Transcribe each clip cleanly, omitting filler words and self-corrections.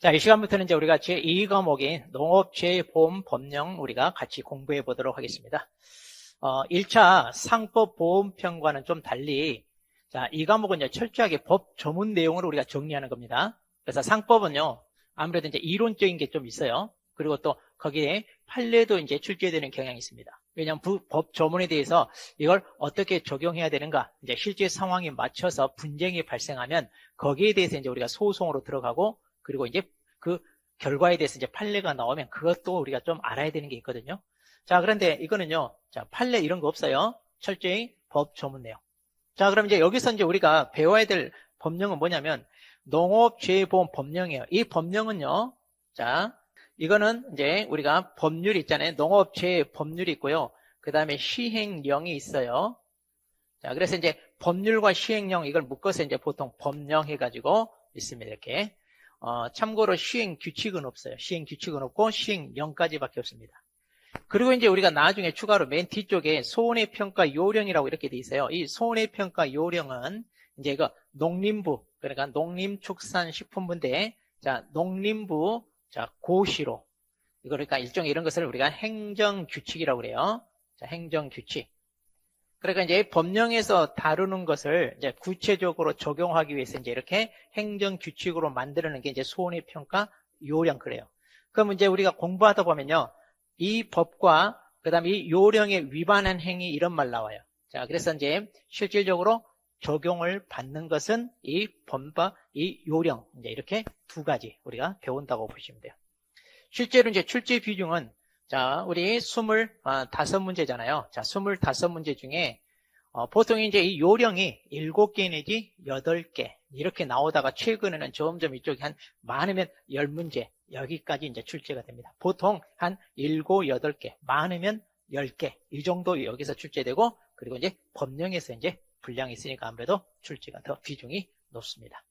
자, 이 시간부터는 이제 우리가 제2과목인 농업재해보험 법령 우리가 같이 공부해 보도록 하겠습니다. 1차 상법보험편과는 좀 달리, 자, 이 과목은 이제 철저하게 법 전문 내용을 우리가 정리하는 겁니다. 그래서 상법은요, 아무래도 이제 이론적인 게 좀 있어요. 그리고 또 거기에 판례도 이제 출제되는 경향이 있습니다. 왜냐하면 법 전문에 대해서 이걸 어떻게 적용해야 되는가, 이제 실제 상황에 맞춰서 분쟁이 발생하면 거기에 대해서 이제 우리가 소송으로 들어가고, 그리고 이제 그 결과에 대해서 이제 판례가 나오면 그것도 우리가 좀 알아야 되는 게 있거든요. 자, 그런데 이거는요, 자, 판례 이런 거 없어요. 철저히 법 전문 내용. 자, 그럼 이제 여기서 이제 우리가 배워야 될 법령은 뭐냐면 농업재해보험 법령이에요. 이 법령은요, 자, 이거는 이제 우리가 법률이 있잖아요. 농업재해 법률이 있고요. 그 다음에 시행령이 있어요. 자, 그래서 이제 법률과 시행령 이걸 묶어서 이제 보통 법령 해가지고 있습니다. 이렇게. 참고로 시행 규칙은 없어요. 시행 규칙은 없고 시행령까지밖에 없습니다. 그리고 이제 우리가 나중에 추가로 맨 뒤쪽에 손해평가 요령이라고 이렇게 돼 있어요. 이 손해평가 요령은 이제 이거 농림부, 그러니까 농림축산식품부인데, 자, 농림부, 자, 고시로. 이거 그러니까 일종의 이런 것을 우리가 행정규칙이라고 그래요. 자, 행정규칙. 그러니까 이제 법령에서 다루는 것을 이제 구체적으로 적용하기 위해서 이제 이렇게 행정규칙으로 만드는 게 이제 손해평가 요령 그래요. 그럼 이제 우리가 공부하다 보면요, 이 법과 그다음에 이 요령에 위반한 행위 이런 말 나와요. 자, 그래서 이제 실질적으로 적용을 받는 것은 이 법과 이 요령, 이제 이렇게 두 가지 우리가 배운다고 보시면 돼요. 실제로 이제 출제 비중은, 자, 우리 25문제잖아요. 자, 25문제 중에 보통 이제 이 요령이 7개 내지 8개 이렇게 나오다가 최근에는 점점 이쪽이 한 많으면 10문제 여기까지 이제 출제가 됩니다. 보통 한 7, 8개, 많으면 10개 이 정도 여기서 출제되고, 그리고 이제 법령에서 이제 분량이 있으니까 아무래도 출제가 더 비중이 높습니다.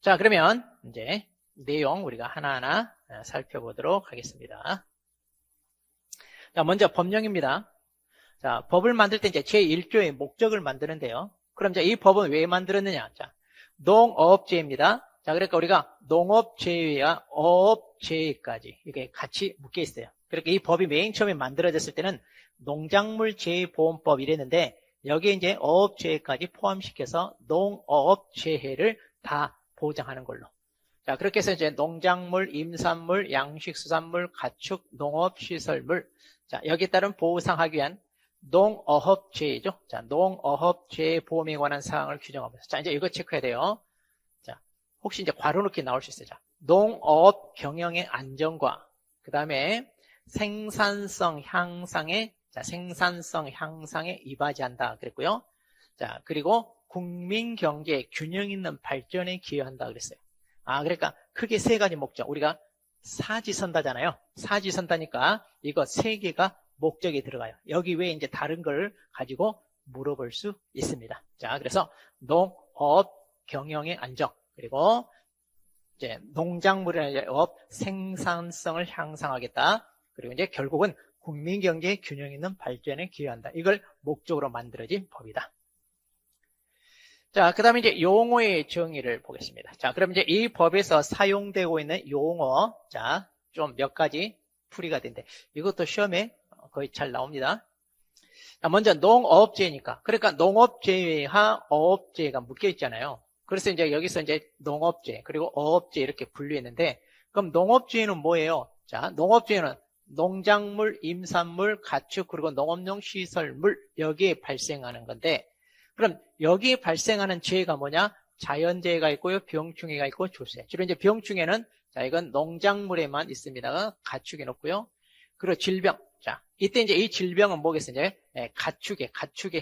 자, 그러면 이제 내용 우리가 하나하나 살펴보도록 하겠습니다. 자, 먼저 법령입니다. 자, 법을 만들 때 이제 제1조의 목적을 만드는데요. 그럼 이제 이 법은 왜 만들었느냐? 자, 농업재해입니다. 자, 그러니까 우리가 농업재해와 어업재해까지 이게 같이 묶여 있어요. 그러니까 이 법이 맨 처음에 만들어졌을 때는 농작물재해보험법 이랬는데, 여기에 이제 어업재해까지 포함시켜서 농어업재해를 다 보장하는 걸로. 자, 그렇게 해서 이제 농작물, 임산물, 양식수산물, 가축, 농업시설물. 자, 여기에 따른 보상하기 위한 농어업재해죠. 자, 농어업재해보험에 관한 사항을 규정하면서. 자, 이제 이거 체크해야 돼요. 자, 혹시 이제 괄호넣기 나올 수 있어요. 자, 농어업 경영의 안정과, 그 다음에 생산성 향상에, 자, 생산성 향상에 이바지한다 그랬고요. 자, 그리고 국민 경제 균형 있는 발전에 기여한다 그랬어요. 아, 그러니까 크게 세 가지 목적. 우리가 사지선다잖아요. 사지선다니까 이거 세 개가 목적이 들어가요. 여기 외에 이제 다른 걸 가지고 물어볼 수 있습니다. 자, 그래서 농업 경영의 안정, 그리고 이제 농작물의 업 생산성을 향상하겠다. 그리고 이제 결국은 국민 경제의 균형 있는 발전에 기여한다. 이걸 목적으로 만들어진 법이다. 자, 그 다음에 이제 용어의 정의를 보겠습니다. 자, 그럼 이제 이 법에서 사용되고 있는 용어, 자, 좀 몇 가지 풀이가 된대. 이것도 시험에 거의 잘 나옵니다. 자, 먼저 농업재해니까. 그러니까 농업재해와 어업재해가 묶여 있잖아요. 그래서 이제 여기서 이제 농업재해, 그리고 어업재해 이렇게 분류했는데, 그럼 농업재해는 뭐예요? 자, 농업재해는 농작물, 임산물, 가축, 그리고 농업용 시설물, 여기에 발생하는 건데, 그럼 여기에 발생하는 재해가 뭐냐? 자연재해가 있고요, 병충해가 있고, 조세. 주로 이제 병충해는, 자, 이건 농작물에만 있습니다. 가축에 없고요. 그리고 질병. 자, 이때 이제 이 질병은 뭐겠어요? 이제 가축에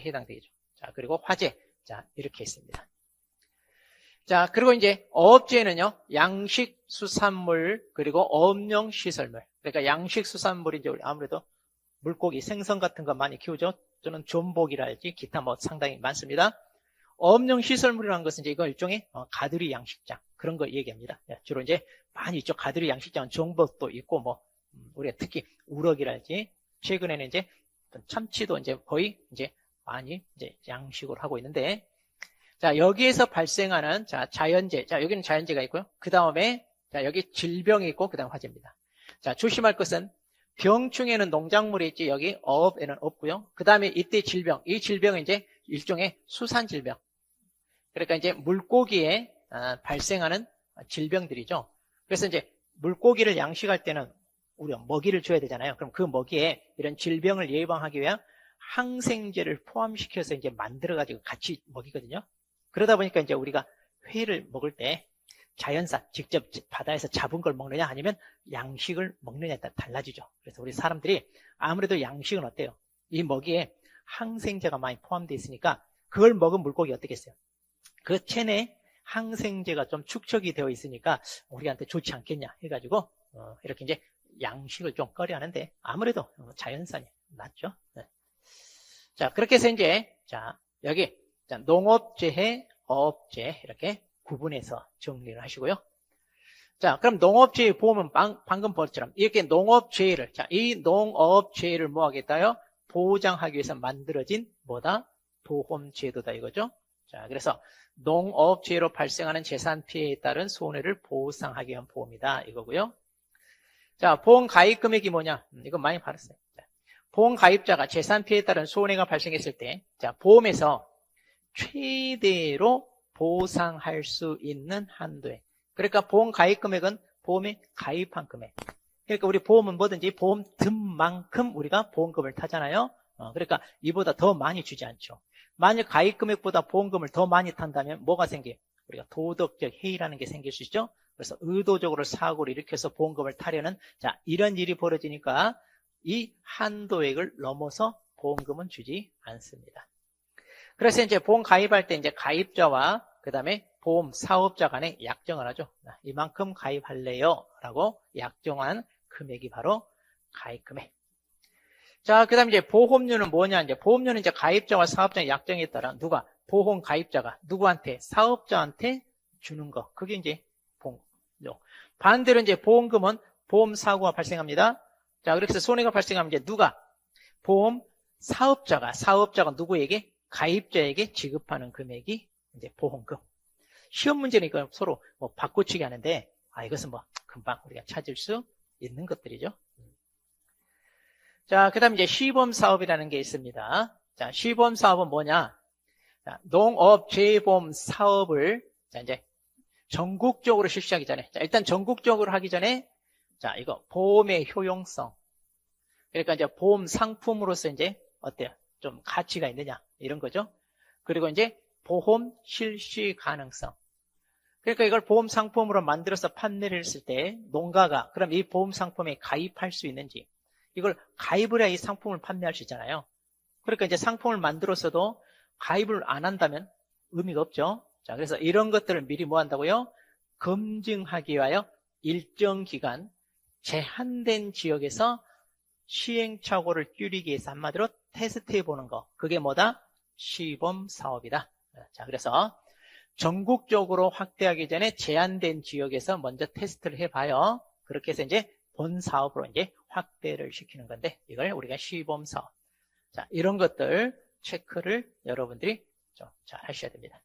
해당되죠. 자, 그리고 화재. 자, 이렇게 있습니다. 자, 그리고 이제 어업재해는요, 양식수산물, 그리고 어업용 시설물. 그러니까 양식수산물이 이제 아무래도 물고기, 생선 같은 거 많이 키우죠. 또는 전복이랄지 기타 뭐 상당히 많습니다. 어업용 시설물이라는 것은 이제 이거 일종의 가두리 양식장 그런 거 얘기합니다. 주로 이제 많이 있죠. 가두리 양식장은 전복도 있고 뭐 우리가 특히 우럭이랄지 최근에는 이제 참치도 이제 거의 이제 많이 이제 양식으로 하고 있는데, 자, 여기에서 발생하는 자 자연재해. 자, 여기는 자연재해가 있고요. 그 다음에 자, 여기 질병이 있고, 그 다음 화재입니다. 자, 조심할 것은 병충해는 농작물이 있지, 여기 어업에는 없고요. 그 다음에 이때 질병, 이 질병은 이제 일종의 수산질병. 그러니까 이제 물고기에 발생하는 질병들이죠. 그래서 이제 물고기를 양식할 때는 우리가 먹이를 줘야 되잖아요. 그럼 그 먹이에 이런 질병을 예방하기 위해 항생제를 포함시켜서 이제 만들어가지고 같이 먹이거든요. 그러다 보니까 이제 우리가 회를 먹을 때 자연산, 직접 바다에서 잡은 걸 먹느냐 아니면 양식을 먹느냐에 따라 달라지죠. 그래서 우리 사람들이 아무래도 양식은 어때요? 이 먹이에 항생제가 많이 포함되어 있으니까 그걸 먹은 물고기 어떻겠어요? 그 체내에 항생제가 좀 축적이 되어 있으니까 우리한테 좋지 않겠냐 해가지고 이렇게 이제 양식을 좀 꺼려 하는데 아무래도 자연산이 낫죠. 네. 자, 그렇게 해서 이제 자 여기 농업재해, 어업재해 이렇게 구분해서 정리를 하시고요. 자, 그럼 농업재해 보험은 방금 본처럼 이렇게 농업재해를 이 농업재해를 뭐 하겠다요? 보장하기 위해서 만들어진 뭐다? 보험제도다 이거죠. 자, 그래서 농업재해로 발생하는 재산 피해에 따른 손해를 보상하기 위한 보험이다 이거고요. 자, 보험 가입 금액이 뭐냐? 이거 많이 받았어요. 자, 보험 가입자가 재산 피해에 따른 손해가 발생했을 때, 자, 보험에서 최대로 보상할 수 있는 한도에. 그러니까 보험 가입 금액은 보험에 가입한 금액. 그러니까 우리 보험은 뭐든지 보험 든 만큼 우리가 보험금을 타잖아요. 그러니까 이보다 더 많이 주지 않죠. 만약 가입 금액보다 보험금을 더 많이 탄다면 뭐가 생겨요? 우리가 도덕적 해이라는 게 생길 수 있죠. 그래서 의도적으로 사고를 일으켜서 보험금을 타려는 자 이런 일이 벌어지니까 이 한도액을 넘어서 보험금은 주지 않습니다. 그래서 이제 보험 가입할 때 이제 가입자와 그 다음에 보험 사업자 간에 약정을 하죠. 이만큼 가입할래요 라고 약정한 금액이 바로 가입 금액. 자, 그 다음에 이제 보험료는 뭐냐? 이제 보험료는 이제 가입자와 사업자의 약정에 따라 누가 보험 가입자가 누구한테 사업자한테 주는 거. 그게 이제 보험료. 반대로 이제 보험금은 보험 사고가 발생합니다. 자, 그래서 손해가 발생하면 이제 누가 보험 사업자가 누구에게 가입자에게 지급하는 금액이 이제 보험금. 시험 문제니까 서로 뭐 바꿔치기 하는데 이것은 뭐 금방 우리가 찾을 수 있는 것들이죠. 자, 그 다음에 이제 시범 사업이라는 게 있습니다. 자, 시범 사업은 뭐냐? 자, 농업재해보험 사업을 자, 이제 전국적으로 실시하기 전에 자, 일단 전국적으로 하기 전에 자, 이거 보험의 효용성. 그러니까 이제 보험 상품으로서 이제 어때요? 좀 가치가 있느냐? 이런 거죠. 그리고 이제 보험 실시 가능성. 그러니까 이걸 보험 상품으로 만들어서 판매를 했을 때 농가가 그럼 이 보험 상품에 가입할 수 있는지 이걸 가입을 해야 이 상품을 판매할 수 있잖아요. 그러니까 이제 상품을 만들었어도 가입을 안 한다면 의미가 없죠. 자, 그래서 이런 것들을 미리 뭐 한다고요? 검증하기 위하여 일정 기간 제한된 지역에서 시행착오를 줄이기 위해서 한마디로 테스트해 보는 거. 그게 뭐다? 시범 사업이다. 자, 그래서 전국적으로 확대하기 전에 제한된 지역에서 먼저 테스트를 해봐요. 그렇게 해서 이제 본 사업으로 이제 확대를 시키는 건데 이걸 우리가 시범 사업. 자, 이런 것들 체크를 여러분들이 좀 잘 하셔야 됩니다.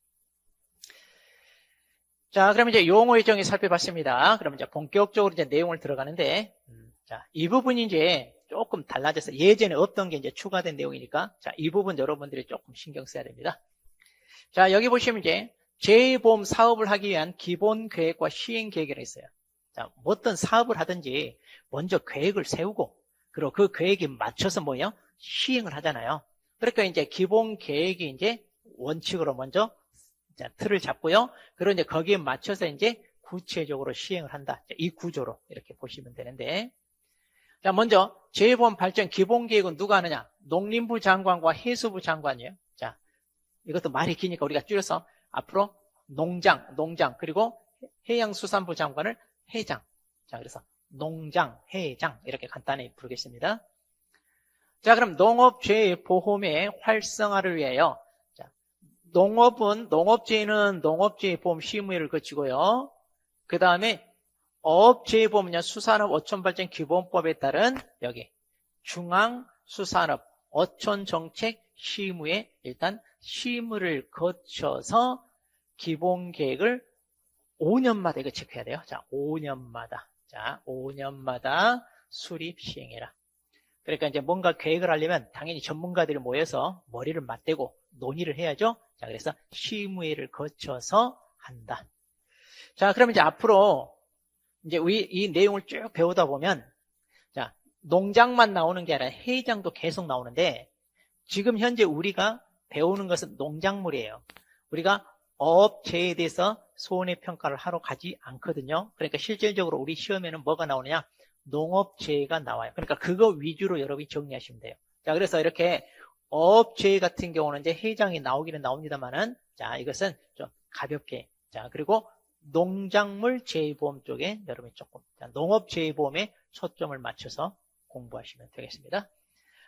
자, 그럼 이제 용어 일정을 살펴봤습니다. 그럼 이제 본격적으로 이제 내용을 들어가는데, 자, 이 부분이 이제 조금 달라져서 예전에 없던 게 이제 추가된 내용이니까, 자, 이 부분 여러분들이 조금 신경 써야 됩니다. 자, 여기 보시면 이제 재해보험 사업을 하기 위한 기본 계획과 시행 계획이 있어요. 자, 어떤 사업을 하든지 먼저 계획을 세우고, 그리고 그 계획에 맞춰서 뭐예요? 시행을 하잖아요. 그러니까 이제 기본 계획이 이제 원칙으로 먼저 자, 틀을 잡고요. 그리고 이제 거기에 맞춰서 이제 구체적으로 시행을 한다. 자, 이 구조로 이렇게 보시면 되는데. 자, 먼저 재해보험 발전 기본 계획은 누가 하느냐? 농림부 장관과 해수부 장관이에요. 자, 이것도 말이 기니까 우리가 줄여서 앞으로 농장, 그리고 해양수산부 장관을 해장. 자, 그래서 농장, 해장 이렇게 간단히 부르겠습니다. 자, 그럼 농업재해보험의 활성화를 위하여 농업재해는 농업재해보험 심의를 거치고요. 그 다음에 어업재해보험은요, 수산업 어촌발전 기본법에 따른 여기 중앙수산업 어촌정책 심의에 일단 심의를 거쳐서 기본계획을 5년마다 이거 체크해야 돼요. 자, 5년마다. 자, 5년마다 수립 시행해라. 그러니까 이제 뭔가 계획을 하려면 당연히 전문가들이 모여서 머리를 맞대고 논의를 해야죠. 자, 그래서 심의를 거쳐서 한다. 자, 그럼 이제 앞으로 이제 이 내용을 쭉 배우다 보면, 자, 농장만 나오는 게 아니라 해장도 계속 나오는데, 지금 현재 우리가 배우는 것은 농작물이에요. 우리가 업체에 대해서 손해평가를 하러 가지 않거든요. 그러니까 실질적으로 우리 시험에는 뭐가 나오느냐? 농업재해가 나와요. 그러니까 그거 위주로 여러분이 정리하시면 돼요. 자, 그래서 이렇게 업재해 같은 경우는 이제 해장이 나오기는 나옵니다만은, 자, 이것은 좀 가볍게. 자, 그리고 농작물 재해보험 쪽에 여러분이 조금, 자, 농업재해보험에 초점을 맞춰서 공부하시면 되겠습니다.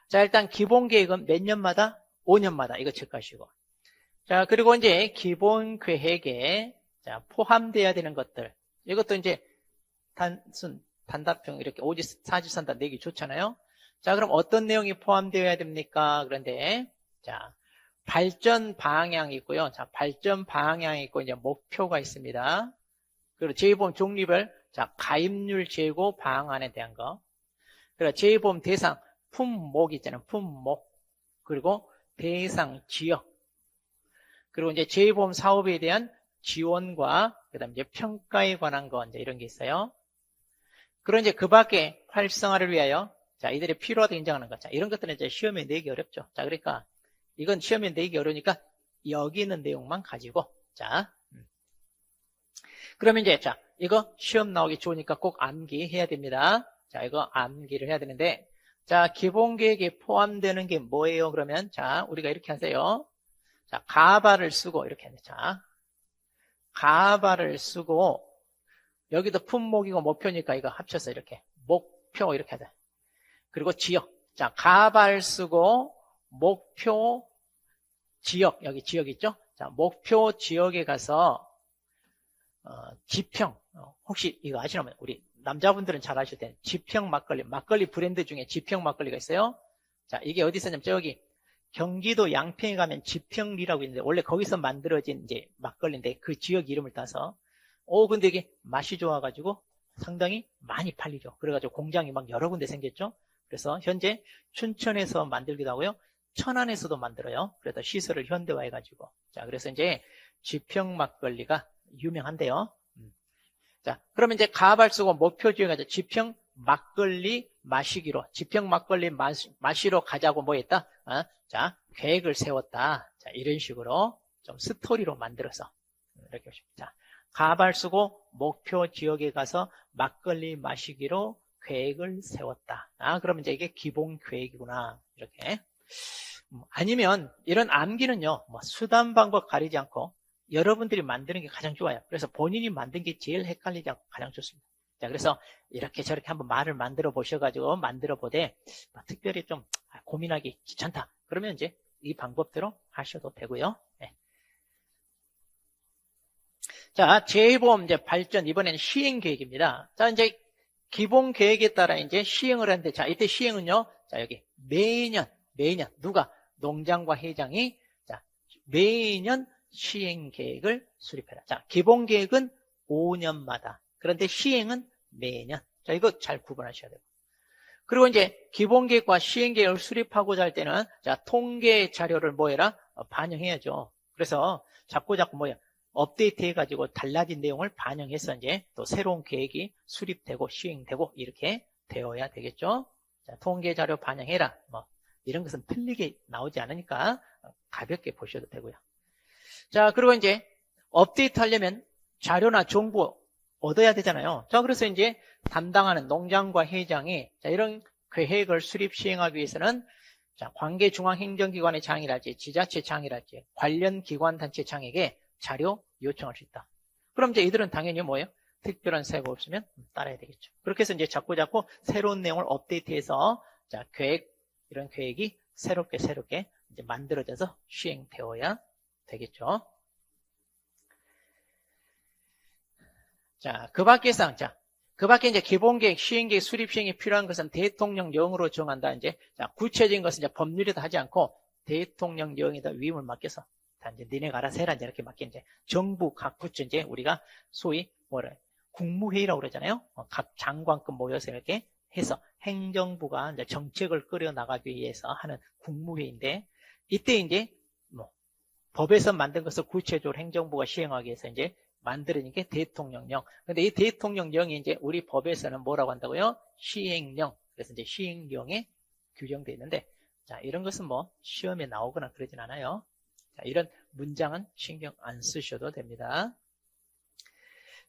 자, 일단 기본 계획은 몇 년마다? 5년마다 이거 체크하시고. 자, 그리고 이제 기본 계획에 자, 포함되어야 되는 것들. 이것도 이제 단답형 이렇게 사지선다 내기 좋잖아요. 자, 그럼 어떤 내용이 포함되어야 됩니까? 그런데 자, 발전 방향이 있고요. 자, 발전 방향이 있고 이제 목표가 있습니다. 그리고 재보험 종류별 자, 가입률 재고 방안에 대한 거. 그리고 재보험 대상 품목 있잖아요. 품목. 그리고 대상 지역. 그리고 이제 재보험 사업에 대한 지원과 그다음 이제 평가에 관한 거 이제 이런 게 있어요. 그리고 이제 그 밖에 활성화를 위하여 자, 이들이 필요하다 인정하는 것. 자, 이런 것들은 이제 시험에 내기 어렵죠. 자, 그러니까 이건 시험에 내기 어려우니까 여기 있는 내용만 가지고 자. 그러면 이제 자, 이거 시험 나오기 좋으니까 꼭 암기해야 됩니다. 자, 이거 암기를 해야 되는데 자, 기본 계획에 포함되는 게 뭐예요? 그러면 자, 우리가 이렇게 하세요. 자, 가발을 쓰고 이렇게 하네. 자, 가발을 쓰고 여기도 품목이고 목표니까 이거 합쳐서 이렇게 목표 이렇게 하자. 그리고 지역. 자, 가발 쓰고 목표 지역. 여기 지역 있죠? 자, 목표 지역에 가서 지평. 혹시 이거 아시나요? 우리 남자분들은 잘 아실 텐데 지평 막걸리 브랜드 중에 지평 막걸리가 있어요. 자, 이게 어디 있었냐면 저기 경기도 양평에 가면 지평리라고 있는데 원래 거기서 만들어진 이제 막걸리인데 그 지역 이름을 따서 근데 이게 맛이 좋아가지고 상당히 많이 팔리죠. 그래가지고 공장이 막 여러 군데 생겼죠. 그래서 현재 춘천에서 만들기도 하고요. 천안에서도 만들어요. 그래서 시설을 현대화해가지고. 자, 그래서 이제 지평 막걸리가 유명한데요. 자, 그러면 이제 가발 쓰고 목표 지역에 가서 지평 막걸리 마시기로, 지평 막걸리 마시러 가자고 뭐 했다? 자, 계획을 세웠다. 자, 이런 식으로 좀 스토리로 만들어서 이렇게 보십니다. 자, 가발 쓰고 목표 지역에 가서 막걸리 마시기로 계획을 세웠다. 그러면 이제 이게 기본 계획이구나. 이렇게. 아니면 이런 암기는요, 뭐 수단 방법 가리지 않고 여러분들이 만드는 게 가장 좋아요. 그래서 본인이 만든 게 제일 헷갈리지 않고 가장 좋습니다. 자, 그래서 이렇게 저렇게 한번 말을 만들어 보셔가지고 만들어 보되 특별히 좀 고민하기 귀찮다. 그러면 이제 이 방법대로 하셔도 되고요. 네. 자, 재보험 이제 발전 이번에는 시행 계획입니다. 자, 이제 기본 계획에 따라 이제 시행을 하는데 자, 이때 시행은요. 자, 여기 매년 누가 농장과 회장이 자, 매년 시행 계획을 수립해라. 자, 기본 계획은 5년마다. 그런데 시행은 매년. 자, 이거 잘 구분하셔야 돼요. 그리고 이제 기본 계획과 시행 계획을 수립하고자 할 때는 자, 통계 자료를 뭐 해라? 반영해야죠. 그래서 자꾸 뭐야? 업데이트 해가지고 달라진 내용을 반영해서 이제 또 새로운 계획이 수립되고 시행되고 이렇게 되어야 되겠죠. 자, 통계 자료 반영해라. 뭐 이런 것은 틀리게 나오지 않으니까 가볍게 보셔도 되고요. 자, 그리고 이제 업데이트 하려면 자료나 정보 얻어야 되잖아요. 자, 그래서 이제 담당하는 농장과 회장이 자, 이런 계획을 수립 시행하기 위해서는 자, 관계 중앙행정기관의 장이랄지 지자체 장이랄지 관련 기관 단체 장에게 자료 요청할 수 있다. 그럼 이제 이들은 당연히 뭐예요? 특별한 사유가 없으면 따라야 되겠죠. 그렇게 해서 이제 자꾸 새로운 내용을 업데이트해서 자, 이런 계획이 새롭게 이제 만들어져서 시행되어야 되겠죠. 자, 그 밖에 이제 기본계획, 시행계획, 수립 시행이 필요한 것은 대통령령으로 정한다. 이제 자, 구체적인 것은 이제 법률에도 하지 않고 대통령령에다 위임을 맡겨서 다 이제 니네가 알아서 해라. 이제 이렇게 맡긴 이제 정부 각 부처 이제 우리가 소위 뭐래 국무회의라고 그러잖아요. 각 장관급 모여서 이렇게 해서 행정부가 이제 정책을 끌어 나가기 위해서 하는 국무회의인데 이때 이제 뭐 법에서 만든 것을 구체적으로 행정부가 시행하기 위해서 이제 만드는 게 대통령령. 근데 이 대통령령이 이제 우리 법에서는 뭐라고 한다고요? 시행령. 그래서 이제 시행령에 규정되어 있는데, 자, 이런 것은 뭐 시험에 나오거나 그러진 않아요. 자, 이런 문장은 신경 안 쓰셔도 됩니다.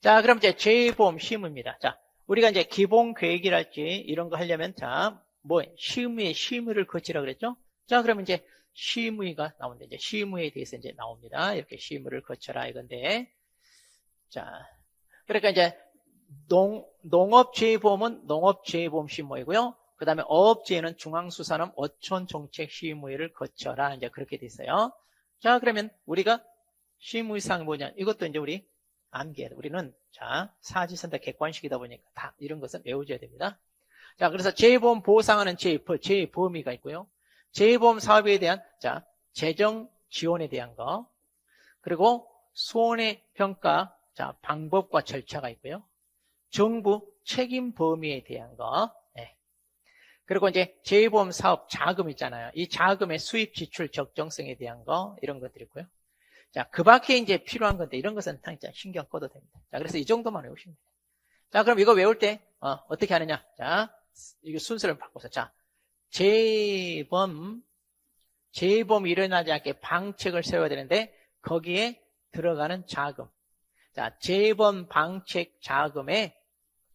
자, 그럼 이제 재보험 시무입니다. 자, 우리가 이제 기본 계획이랄지 이런 거 하려면, 자, 뭐, 시무를 거치라 그랬죠? 자, 그러면 이제 시무가 나오는데, 이제 시무에 대해서 이제 나옵니다. 이렇게 시무를 거쳐라 이건데, 자, 그러니까 이제 농업재해보험은 농업재해보험시무이고요. 그 다음에 어업재해는 중앙수산업 어촌정책시무회를 거쳐라. 이제 그렇게 돼 있어요. 자, 그러면 우리가 시무의사항이 뭐냐? 이것도 이제 우리 암기해야 돼. 우리는 자, 사지선다 객관식이다 보니까 다 이런 것은 외워줘야 됩니다. 자, 그래서 재해보험 보상하는 재해보험이가 있고요. 재해보험 사업에 대한 자, 재정 지원에 대한 거, 그리고 손해평가 자, 방법과 절차가 있고요. 정부 책임 범위에 대한 거. 네. 그리고 이제 재해보험 사업 자금 있잖아요. 이 자금의 수입 지출 적정성에 대한 거, 이런 것들이 있고요. 자, 그 밖에 이제 필요한 건데, 이런 것은 진짜 신경 꺼도 됩니다. 자, 그래서 이 정도만 외우시면 돼요. 자, 그럼 이거 외울 때, 어떻게 하느냐. 자, 이거 순서를 바꿔서. 자, 재해보험이 일어나지 않게 방책을 세워야 되는데, 거기에 들어가는 자금. 자, 재해보험 방책 자금에,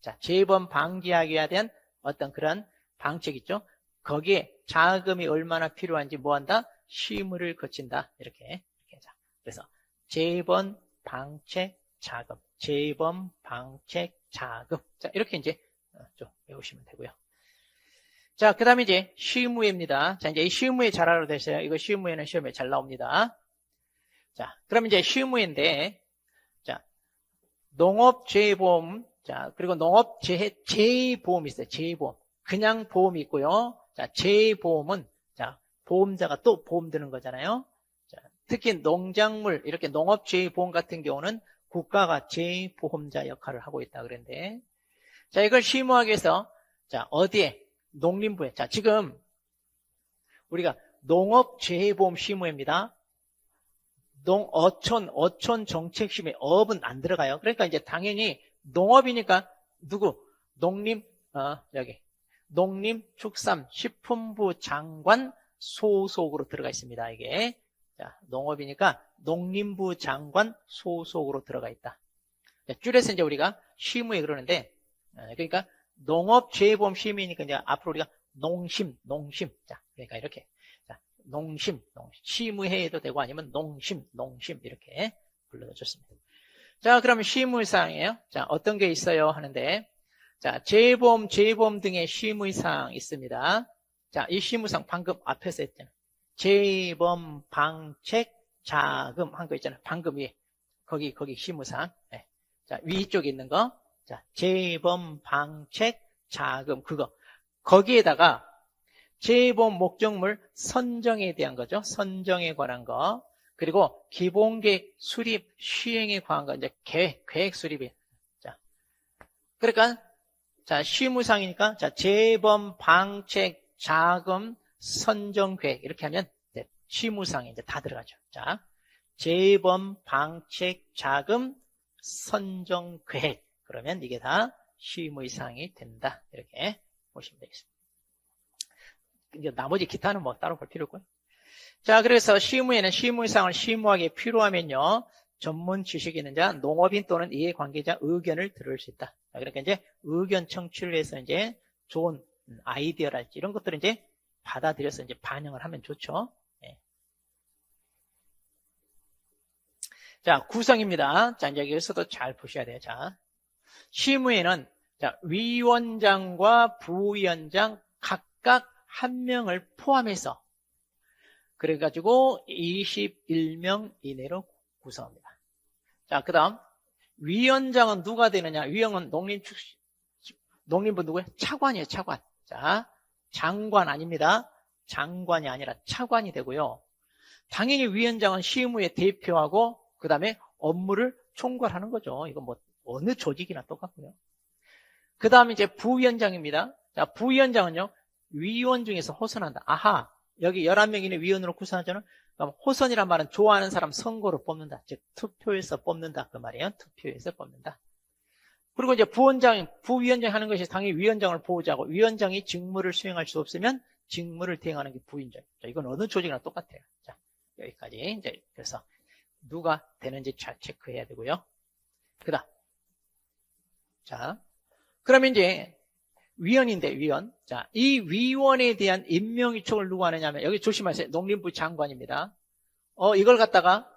자, 재해보험 방지하기 위해 대한 어떤 그런 방책 있죠? 거기에 자금이 얼마나 필요한지 뭐 한다? 시무를 거친다. 이렇게 하자. 그래서 재해보험 방책 자금, 재해보험 방책 자금. 자, 이렇게 이제 좀 외우시면 되고요. 자, 그 다음에 이제 시무회입니다. 자, 이제 이 시무회 잘 알아도 되세요. 이거 시무회는 시험에 잘 나옵니다. 자, 그럼 이제 시무회인데, 자, 농업재해보험, 자, 그리고 재해보험이 있어요. 재해보험. 그냥 보험이 있고요. 자, 재해보험은, 자, 보험자가 또 보험 드는 거잖아요. 자, 특히 농작물, 이렇게 농업재해보험 같은 경우는 국가가 재보험자 역할을 하고 있다 그랬는데, 자, 이걸 시무하기 위해서, 자, 어디에? 농림부에. 자, 지금, 우리가 농업재해보험 시무입니다. 어촌 정책심에 어업은 안 들어가요. 그러니까 이제 당연히 농업이니까 누구? 여기 농림축산식품부 장관 소속으로 들어가 있습니다. 이게 자, 농업이니까 농림부 장관 소속으로 들어가 있다. 자, 줄여서 이제 우리가 시무에 그러는데 그러니까 농업재해보험 시무이니까 이제 앞으로 우리가 농심. 자, 그러니까 이렇게. 농심, 시무해도 되고 아니면 농심 이렇게 불러도 좋습니다. 자, 그러면 시무사항이에요. 자, 어떤 게 있어요 하는데, 자, 재해보험 등의 시무사항 있습니다. 자, 이 시무사항 방금 앞에서 했잖아요. 재해보험 방책 자금 한 거 있잖아요. 방금 위에 거기 시무사항. 네. 자, 위쪽에 있는 거, 자, 재해보험 방책 자금 그거 거기에다가 재해보험 목적물 선정에 대한 거죠. 선정에 관한 거. 그리고 기본계획 수립 시행에 관한 거. 이제 계획 수립이. 자. 그러니까, 자, 시무상이니까, 자, 재해보험 방책 자금 선정 계획. 이렇게 하면, 이제 시무상이 이제 다 들어가죠. 자. 재해보험 방책 자금 선정 계획. 그러면 이게 다 시무상이 된다. 이렇게 보시면 되겠습니다. 이제 나머지 기타는 뭐 따로 볼 필요 없고요. 자, 그래서 시무에는 시무의사항을 시무하기에 필요하면요. 전문 지식이 있는 자, 농업인 또는 이해관계자 의견을 들을 수 있다. 자, 그러니까 이제 의견 청취를 해서 이제 좋은 아이디어랄지 이런 것들을 이제 받아들여서 이제 반영을 하면 좋죠. 네. 자, 구성입니다. 자, 이제 여기서도 잘 보셔야 돼요. 자, 시무에는 자, 위원장과 부위원장 각각 한 명을 포함해서 그래가지고 21명 이내로 구성합니다. 자, 그 다음 위원장은 누가 되느냐? 위원은 농림부 누구예요? 차관이에요. 차관. 자, 장관 아닙니다. 장관이 아니라 차관이 되고요. 당연히 위원장은 시의회 대표하고 그 다음에 업무를 총괄하는 거죠. 이건 뭐 어느 조직이나 똑같고요. 그 다음에 이제 부위원장입니다. 자, 부위원장은요, 위원 중에서 호선한다. 아하, 여기 11명이네 위원으로 구성하잖아요. 그럼 호선이란 말은 좋아하는 사람 선거로 뽑는다. 즉, 투표에서 뽑는다. 그 말이에요. 투표에서 뽑는다. 그리고 이제 부위원장이 하는 것이 당연히 위원장을 보호자고, 위원장이 직무를 수행할 수 없으면 직무를 대행하는 게 부위원장. 자, 이건 어느 조직이나 똑같아요. 자, 여기까지. 이제, 그래서 누가 되는지 잘 체크해야 되고요. 그 다음. 자, 그러면 이제, 위원인데, 위원. 자, 이 위원에 대한 임명위촉을 누가 하느냐면, 여기 조심하세요. 농림부 장관입니다. 이걸 갖다가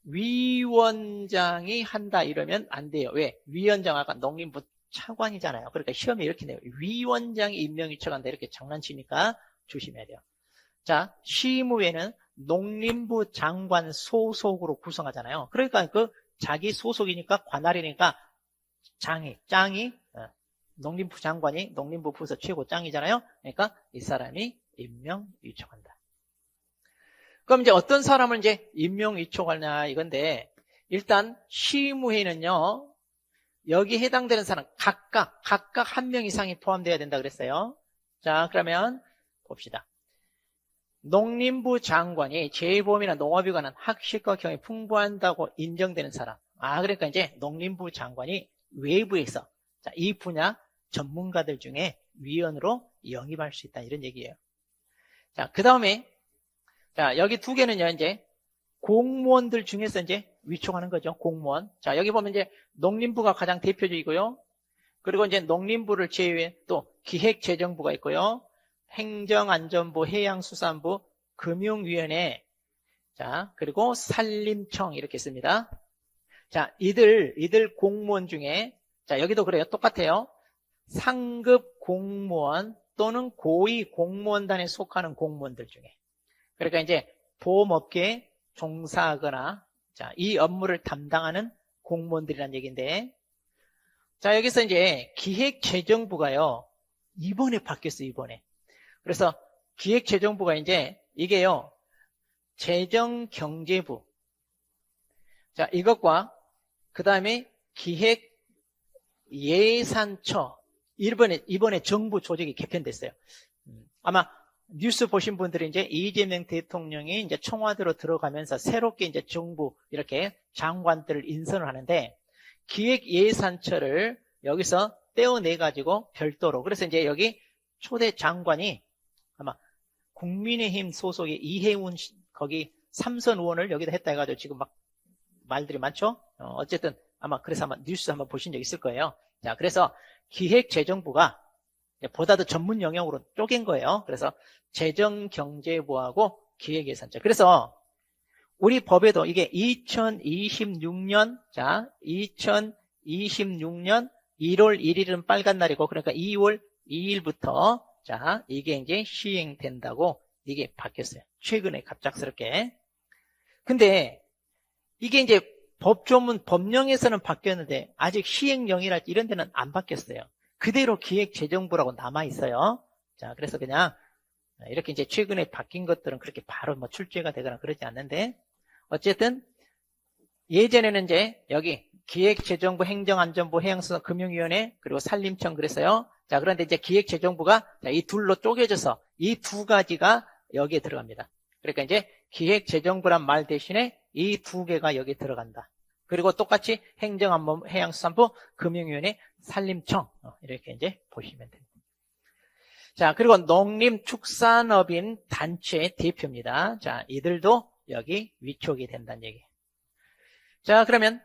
위원장이 한다 이러면 안 돼요. 왜? 위원장 아까 농림부 차관이잖아요. 그러니까 시험에 이렇게 내요. 위원장이 임명위촉한다 이렇게 장난치니까 조심해야 돼요. 자, 시의회는 농림부 장관 소속으로 구성하잖아요. 그러니까 그 자기 소속이니까 관할이니까 짱이 농림부 장관이 농림부 부서 최고 짱이잖아요. 그러니까 이 사람이 임명위촉한다. 그럼 이제 어떤 사람을 이제 임명위촉하냐 이건데, 일단 시의회는요, 여기 해당되는 사람 각각 한 명 이상이 포함되어야 된다 그랬어요. 자, 그러면 봅시다. 농림부 장관이 재보험이나 농업에 관한 학식과 경험이 풍부한다고 인정되는 사람. 그러니까 이제 농림부 장관이 외부에서 이 분야 전문가들 중에 위원으로 영입할 수 있다 이런 얘기예요. 자, 그 다음에 여기 두 개는요, 이제 공무원들 중에서 이제 위촉하는 거죠. 공무원. 자, 여기 보면 이제 농림부가 가장 대표적이고요. 그리고 이제 농림부를 제외해 또 기획재정부가 있고요. 행정안전부, 해양수산부, 금융위원회, 자, 그리고 산림청 이렇게 있습니다. 자, 이들 공무원 중에, 자, 여기도 그래요. 똑같아요. 상급 공무원 또는 고위 공무원단에 속하는 공무원들 중에. 그러니까 이제 보험업계에 종사하거나, 자, 이 업무를 담당하는 공무원들이란 얘기인데, 자, 여기서 이제 기획재정부가요, 이번에 바뀌었어요, 이번에. 그래서 기획재정부가 이제 이게요, 재정경제부. 자, 이것과 그 다음에 기획예산처. 이번에 정부 조직이 개편됐어요. 아마 뉴스 보신 분들이 이제 이재명 대통령이 이제 청와대로 들어가면서 새롭게 이제 정부 이렇게 장관들을 인선을 하는데, 기획예산처를 여기서 떼어내가지고 별도로. 그래서 이제 여기 초대 장관이 아마 국민의힘 소속의 이해운 거기 삼선 의원을 여기다 했다 해가지고 지금 막 말들이 많죠? 어쨌든 아마 그래서 아마 뉴스 한번 보신 적 있을 거예요. 자, 그래서 기획재정부가 보다 더 전문 영역으로 쪼갠 거예요. 그래서 재정경제부하고 기획예산처. 그래서 우리 법에도 이게 2026년, 자, 2026년 1월 1일은 빨간 날이고, 그러니까 2월 2일부터, 자, 이게 이제 시행된다고 이게 바뀌었어요. 최근에 갑작스럽게. 근데 이게 이제 법조문 법령에서는 바뀌었는데 아직 시행령이랄지 이런 데는 안 바뀌었어요. 그대로 기획재정부라고 남아있어요. 자, 그래서 그냥 이렇게 이제 최근에 바뀐 것들은 그렇게 바로 뭐 출제가 되거나 그러지 않는데, 어쨌든 예전에는 이제 여기 기획재정부, 행정안전부, 해양수산, 금융위원회, 그리고 산림청 그랬어요. 자, 그런데 이제 기획재정부가 이 둘로 쪼개져서 이 두 가지가 여기에 들어갑니다. 그러니까 이제 기획재정부란 말 대신에 이 두 개가 여기에 들어간다. 그리고 똑같이 행정안전부, 해양수산부, 금융위원회, 산림청 이렇게 이제 보시면 됩니다. 자, 그리고 농림축산업인 단체 대표입니다. 자, 이들도 여기 위촉이 된다는 얘기. 자, 그러면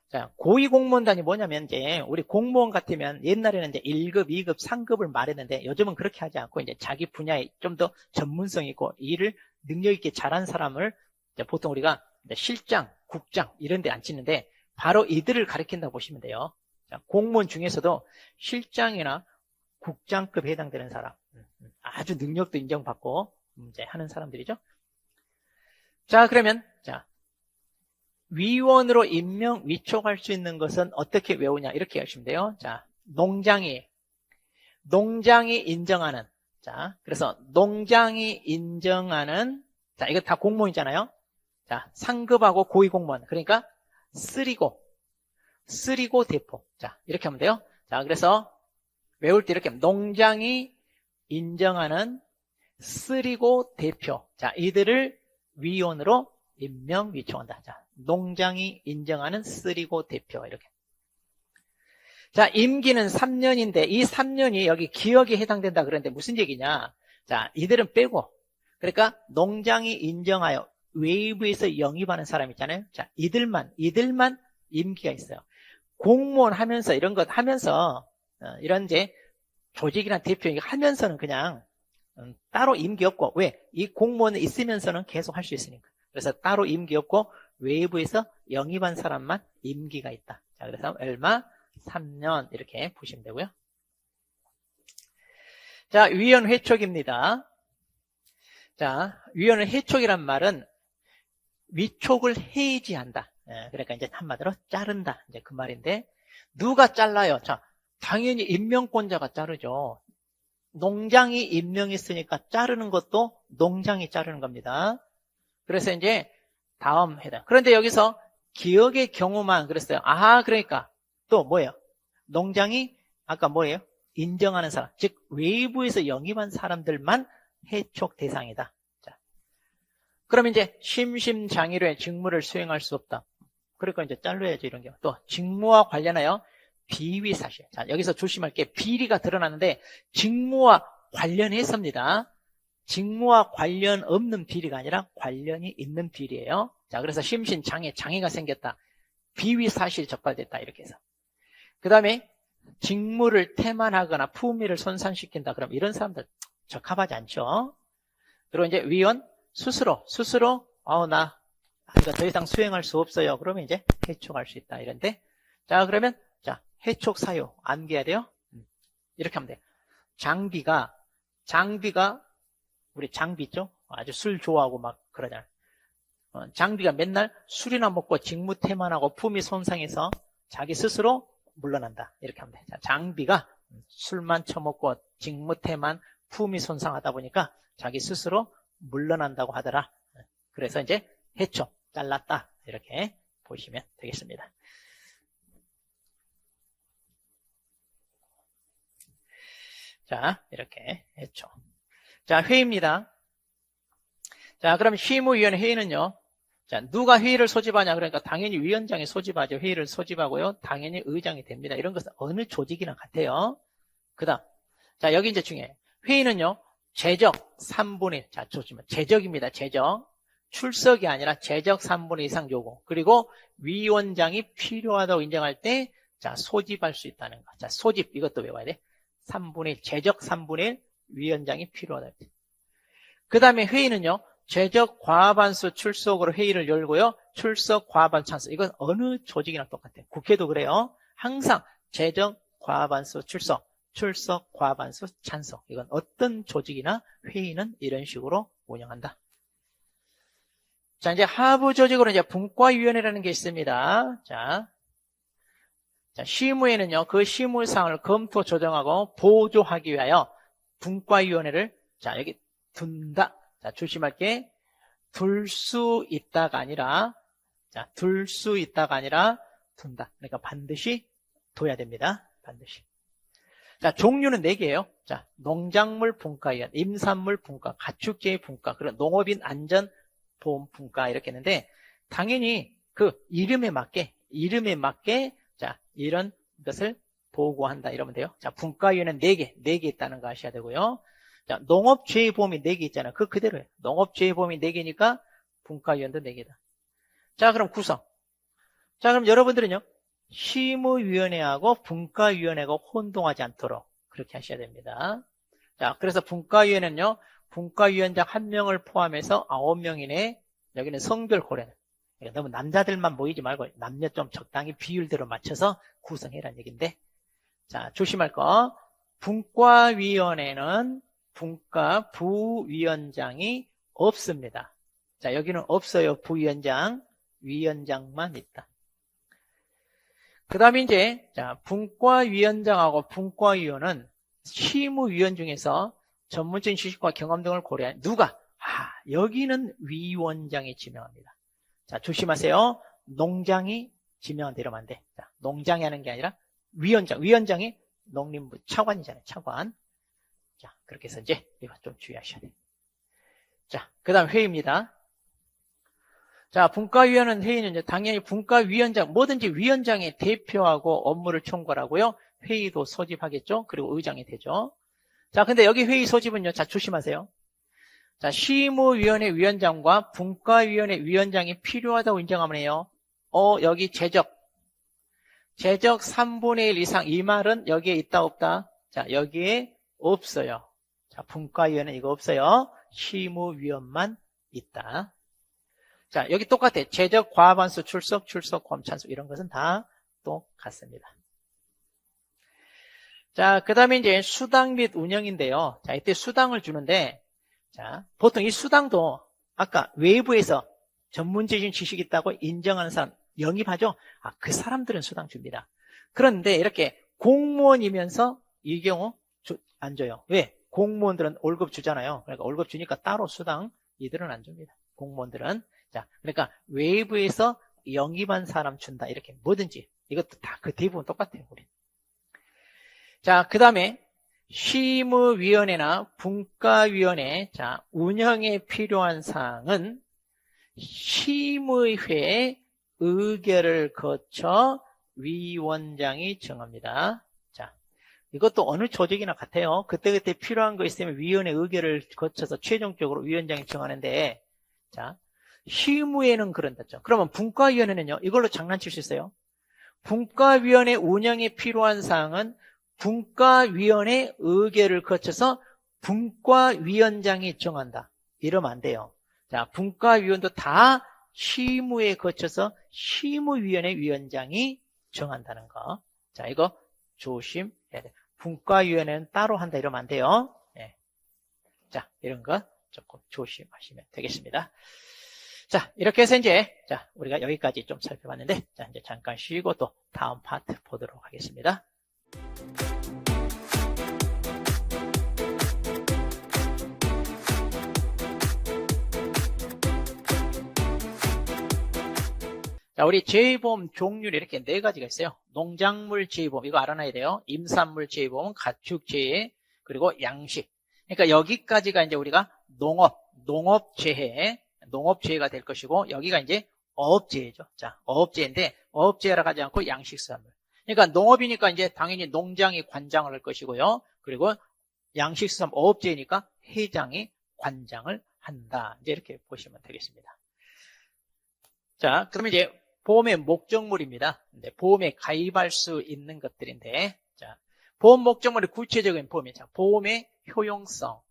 자, 고위공무원단이 뭐냐면 이제 우리 공무원 같으면 옛날에는 이제 1급, 2급, 3급을 말했는데 요즘은 그렇게 하지 않고 이제 자기 분야에 좀 더 전문성 있고 일을 능력 있게 잘한 사람을 이제 보통 우리가 실장, 국장 이런 데 앉히는데 바로 이들을 가리킨다고 보시면 돼요. 자, 공무원 중에서도 실장이나 국장급에 해당되는 사람, 아주 능력도 인정받고 이제 하는 사람들이죠. 자, 그러면 자, 위원으로 임명 위촉할 수 있는 것은 어떻게 외우냐 이렇게 하시면 돼요. 자, 농장이 인정하는, 자, 그래서 농장이 인정하는 자, 이거 다 공무원이잖아요. 자, 상급하고 고위공무원. 그러니까 쓰리고 대표. 자, 이렇게 하면 돼요. 자, 그래서 외울 때 이렇게 농장이 인정하는 쓰리고 대표. 자, 이들을 위원으로 임명 위촉한다. 자, 농장이 인정하는 쓰리고 대표. 이렇게. 자, 임기는 3년인데 이 3년이 여기 기역에 해당된다 그러는데 무슨 얘기냐? 자, 이들은 빼고. 그러니까 농장이 인정하여 외부에서 영입하는 사람 있잖아요. 자, 이들만 임기가 있어요. 공무원 하면서 이런 것 하면서 이런 이제 조직이나 대표 하면서는 그냥 따로 임기 없고, 왜? 이 공무원은 있으면서는 계속 할 수 있으니까. 그래서 따로 임기 없고 외부에서 영입한 사람만 임기가 있다. 자, 그래서 얼마? 3년 이렇게 보시면 되고요. 자, 위원 회촉입니다. 자, 위원회 회촉이란 말은 위촉을 해지한다. 그러니까 이제 한마디로 자른다. 이제 그 말인데, 누가 잘라요? 자, 당연히 임명권자가 자르죠. 농장이 임명했으니까 자르는 것도 농장이 자르는 겁니다. 그래서 이제 다음 해당. 그런데 여기서 기역의 경우만 그랬어요. 아, 그러니까 또 뭐예요? 농장이 아까 뭐예요? 인정하는 사람, 즉 외부에서 영입한 사람들만 해촉 대상이다. 자, 그러면 이제 심심장일회 직무를 수행할 수 없다. 그러니까 이제 잘라야죠, 이런 경우. 또 직무와 관련하여 비위 사실. 자, 여기서 조심할 게 비리가 드러나는데 직무와 관련해서입니다. 직무와 관련 없는 비리가 아니라 관련이 있는 비리예요. 자, 그래서 장애가 생겼다. 비위 사실 적발됐다. 이렇게 해서. 그 다음에 직무를 태만하거나 품위를 손상시킨다. 그럼 이런 사람들 적합하지 않죠. 그리고 이제 위원 스스로 나 이거 더 이상 수행할 수 없어요. 그러면 이제 해촉할 수 있다. 이런데 자, 그러면 자, 해촉 사유 암기해야 돼요. 이렇게 하면 돼요. 장비가 우리 장비 있죠? 아주 술 좋아하고 막 그러잖아요. 장비가 맨날 술이나 먹고 직무 태만하고 품위 손상해서 자기 스스로 물러난다. 이렇게 하면 돼. 자, 장비가 술만 처먹고 직무 태만 품위 손상하다 보니까 자기 스스로 물러난다고 하더라. 그래서 이제 해촉, 잘랐다. 이렇게 보시면 되겠습니다. 자, 이렇게 해촉. 자, 회의입니다. 자, 그럼 실무위원회 회의는요. 자, 누가 회의를 소집하냐? 그러니까 당연히 위원장이 소집하죠. 회의를 소집하고요. 당연히 의장이 됩니다. 이런 것은 어느 조직이나 같아요. 그 다음. 자, 여기 이제 중요해요. 회의는요. 재적 3분의 1. 자, 조심해. 재적입니다. 재적. 출석이 아니라 재적 3분의 2 이상 요구. 그리고 위원장이 필요하다고 인정할 때, 자, 소집할 수 있다는 거. 자, 소집. 이것도 외워야 돼. 3분의 1. 재적 3분의 1. 위원장이 필요하다. 그 다음에 회의는요. 재적 과반수 출석으로 회의를 열고요. 출석 과반 찬스. 이건 어느 조직이나 똑같아요. 국회도 그래요. 항상 재적 과반수 출석 과반수 찬성. 이건 어떤 조직이나 회의는 이런 식으로 운영한다. 자, 이제 하부 조직으로 이제 분과위원회라는 게 있습니다. 자, 시무에는요, 그 시무사항을 검토 조정하고 보조하기 위하여 분과위원회를 자, 여기 둔다. 자, 조심할 게 둘 수 있다가 아니라 둔다. 그러니까 반드시 둬야 됩니다. 반드시. 자, 종류는 4개예요. 자, 농작물 분과위원, 임산물 분과, 가축제의 분과, 그리고 농업인 안전 보험 분과 이렇게 했는데 당연히 그 이름에 맞게 자, 이런 것을 보고한다 이러면 돼요. 자, 분과위원회는 4개 있다는 거 아셔야 되고요. 자, 농업재해보험이 4개 있잖아요. 그 그대로예요. 농업재해보험이 4개니까 분과위원도 4개다. 자, 그럼 구성. 자, 그럼 여러분들은요. 시무위원회하고 분과위원회가 혼동하지 않도록 그렇게 하셔야 됩니다. 자, 그래서 분과위원회는요. 분과위원장 1명을 포함해서 9명이네. 여기는 성별 고려는. 그러니까 너무 남자들만 모이지 말고 남녀 좀 적당히 비율대로 맞춰서 구성해라는 얘기인데. 자, 조심할 거. 분과위원회는 분과 부위원장이 없습니다. 자, 여기는 없어요. 부위원장. 위원장만 있다. 그 다음에 이제, 자, 분과위원장하고 분과위원은 시무위원 중에서 전문적인 지식과 경험 등을 고려한 누가 여기는 위원장이 지명합니다. 자, 조심하세요. 농장이 지명한다 이러면 안 돼. 자, 농장이 하는 게 아니라 위원장이 농림부 차관이잖아요. 차관. 자, 그렇게 해서 이제 이거 좀 주의하셔야 돼요. 자, 그 다음 회의입니다. 자, 분과위원회 회의는 이제 당연히 분과위원장, 뭐든지 위원장이 대표하고 업무를 총괄하고요. 회의도 소집하겠죠. 그리고 의장이 되죠. 자, 근데 여기 회의 소집은요. 자, 조심하세요. 자, 시무위원회 위원장과 분과위원회 위원장이 필요하다고 인정하면 해요. 여기 제적 3분의 1 이상 이 말은 여기에 있다 없다? 자, 여기에 없어요. 자, 분과위원회 이거 없어요. 시무위원만 있다. 자, 여기 똑같아. 제적, 과반수, 출석, 검찬수 이런 것은 다 똑같습니다. 자, 그 다음에 이제 수당 및 운영인데요. 자, 이때 수당을 주는데, 자, 보통 이 수당도 아까 외부에서 전문적인 지식이 있다고 인정하는 사람 영입하죠? 그 사람들은 수당 줍니다. 그런데 이렇게 공무원이면서 이 경우 안 줘요. 왜? 공무원들은 월급 주잖아요. 그러니까 월급 주니까 따로 수당 이들은 안 줍니다. 공무원들은. 자, 그러니까 외부에서 영입한 사람 준다. 이렇게 뭐든지. 이것도 다 그 대부분 똑같아요, 우리. 자, 그 다음에 시무위원회나 분과위원회, 자, 운영에 필요한 사항은 심의회 의결을 거쳐 위원장이 정합니다. 자, 이것도 어느 조직이나 같아요. 그때그때 필요한 거 있으면 위원회 의결을 거쳐서 최종적으로 위원장이 정하는데, 자, 심의회는 그런다죠. 그러면 분과위원회는요, 이걸로 장난칠 수 있어요. 분과위원회 운영에 필요한 사항은 분과위원회 의결을 거쳐서 분과위원장이 정한다. 이러면 안 돼요. 자, 분과위원도 다 심의에 거쳐서 심의위원회 위원장이 정한다는 거. 자, 이거 조심해야 돼. 분과위원회는 따로 한다 이러면 안 돼요. 네. 자, 이런 거 조금 조심하시면 되겠습니다. 자, 이렇게 해서 이제, 자, 우리가 여기까지 좀 살펴봤는데, 자, 이제 잠깐 쉬고 또 다음 파트 보도록 하겠습니다. 자, 우리 제의보험 종류는 이렇게 4가지가 있어요. 농작물 제의보험, 이거 알아놔야 돼요. 임산물 제의보험, 가축 제의, 그리고 양식. 그러니까 여기까지가 이제 우리가 농업재해가 될 것이고, 여기가 이제 어업재해죠. 자, 어업재해인데, 어업재해라 하지 않고 양식수산물. 그러니까 농업이니까 이제 당연히 농장이 관장을 할 것이고요. 그리고 양식수산물, 어업재해니까 회장이 관장을 한다. 이제 이렇게 보시면 되겠습니다. 자, 그러면 이제 보험의 목적물입니다. 보험에 가입할 수 있는 것들인데, 자, 보험 목적물의 구체적인 보험이, 자, 보험의 효용성,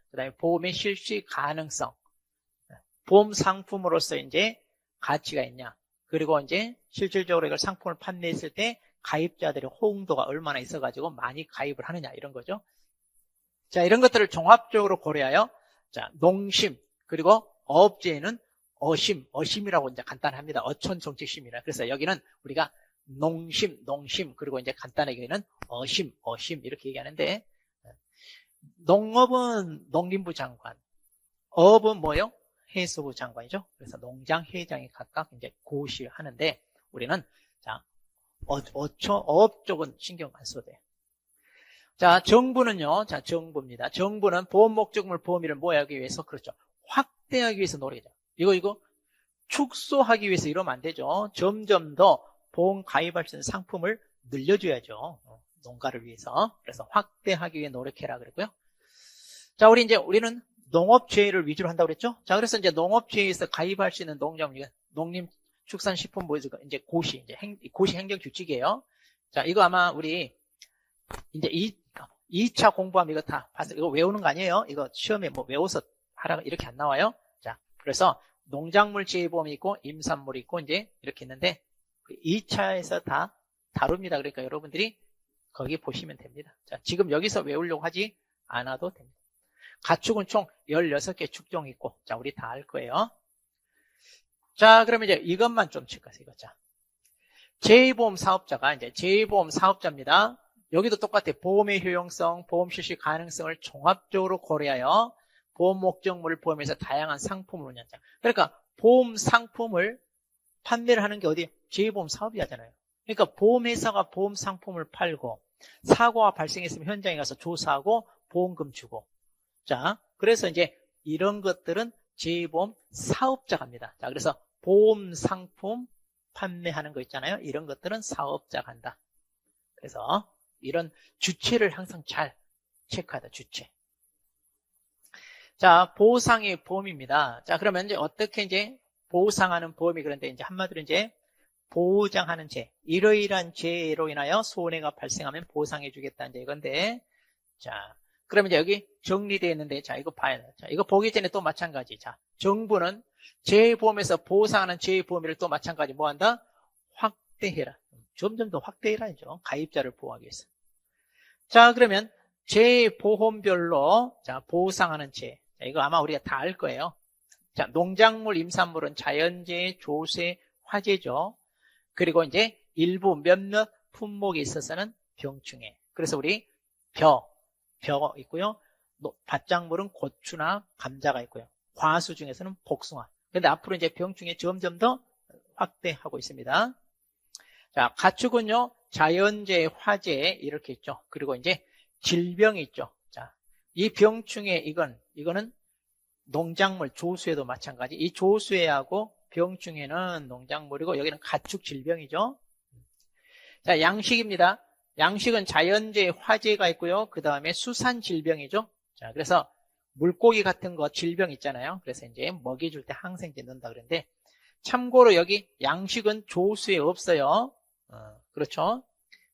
그 다음에 보험의 실시 가능성, 보험 상품으로서 이제 가치가 있냐, 그리고 이제 실질적으로 이걸 상품을 판매했을 때 가입자들의 호응도가 얼마나 있어가지고 많이 가입을 하느냐, 이런 거죠. 자, 이런 것들을 종합적으로 고려하여, 자, 농심, 그리고 어업재해는 어심이라고 이제 간단합니다. 어촌 정책심이라. 그래서 여기는 우리가 농심, 그리고 이제 간단하게 여기는 어심 이렇게 얘기하는데, 농업은 농림부 장관, 어업은 뭐예요? 해수부 장관이죠. 그래서 농장 회장이 각각 이제 고시를 하는데, 우리는 자, 어업 쪽은 신경 안 써도 돼요. 자, 정부는요, 자, 정부입니다. 정부는 보험 목적물 보험일을 뭐 하기 위해서? 그렇죠. 확대하기 위해서 노력이죠. 이거 축소하기 위해서 이러면 안 되죠. 점점 더 보험 가입할 수 있는 상품을 늘려줘야죠. 농가를 위해서. 그래서 확대하기 위해 노력해라 그랬고요. 자, 우리는 농업재해를 위주로 한다고 그랬죠. 자, 그래서 이제 농업재해에서 가입할 수 있는 농작물, 농림축산식품부 이제 고시 행정 규칙이에요. 자, 이거 아마 우리 이제 2차 공부하면 이거 다 봤어요. 이거 외우는 거 아니에요. 이거 시험에 뭐 외워서 하라 이렇게 안 나와요. 자, 그래서 농작물 재해보험이 있고 임산물이 있고 이제 이렇게 있는데 2차에서 다 다룹니다. 그러니까 여러분들이 거기 보시면 됩니다. 자, 지금 여기서 외우려고 하지 않아도 됩니다. 가축은 총 16개 축종이 있고, 자, 우리 다 알 거예요. 자, 그러면 이제 이것만 좀 칠까요? 이거. 자, 재해보험 사업자가 이제 재해보험 사업자입니다. 여기도 똑같아요. 보험의 효용성, 보험 실시 가능성을 종합적으로 고려하여 보험 목적물을 포함해서 다양한 상품을 운영한다. 그러니까 보험 상품을 판매를 하는 게 어디? 제2보험 사업이 하잖아요. 그러니까 보험회사가 보험 상품을 팔고 사고가 발생했으면 현장에 가서 조사하고 보험금 주고. 자, 그래서 이제 이런 것들은 제2보험 사업자가 합니다. 자, 그래서 보험 상품 판매하는 거 있잖아요. 이런 것들은 사업자가 한다. 그래서 이런 주체를 항상 잘 체크하다, 주체. 자, 보상의 보험입니다. 자, 그러면 이제 어떻게 이제 보상하는 보험이 그런데 이제 한마디로 이제 보장하는 죄, 이러이러한 죄로 인하여 손해가 발생하면 보상해 주겠다 이제 이건데, 자, 그러면 이제 여기 정리되어 있는데, 자, 이거 봐야 돼요. 자, 이거 보기 전에 또 마찬가지. 자, 정부는 재보험에서 보상하는 재보험을 또 마찬가지 뭐 한다? 확대해라. 점점 더 확대해라죠. 가입자를 보호하기 위해서. 자, 그러면 재보험별로 자, 보상하는 죄. 자, 이거 아마 우리가 다 알 거예요. 자, 농작물, 임산물은 자연재해, 조세, 화재죠. 그리고 이제 일부 몇몇 품목에 있어서는 병충해. 그래서 우리 벼 있고요. 밭작물은 고추나 감자가 있고요. 과수 중에서는 복숭아. 그런데 앞으로 이제 병충해 점점 더 확대하고 있습니다. 자, 가축은요, 자연재해, 화재에 이렇게 있죠. 그리고 이제 질병이 있죠. 자, 이 병충해 이거는 농작물 조수에도 마찬가지. 이 조수해하고 병충해는 농작물이고 여기는 가축 질병이죠. 자, 양식입니다. 양식은 자연재해, 화재가 있고요. 그 다음에 수산 질병이죠. 자, 그래서 물고기 같은 거 질병 있잖아요. 그래서 이제 먹여줄 때 항생제 넣는다 그랬는데, 참고로 여기 양식은 조수에 없어요. 그렇죠.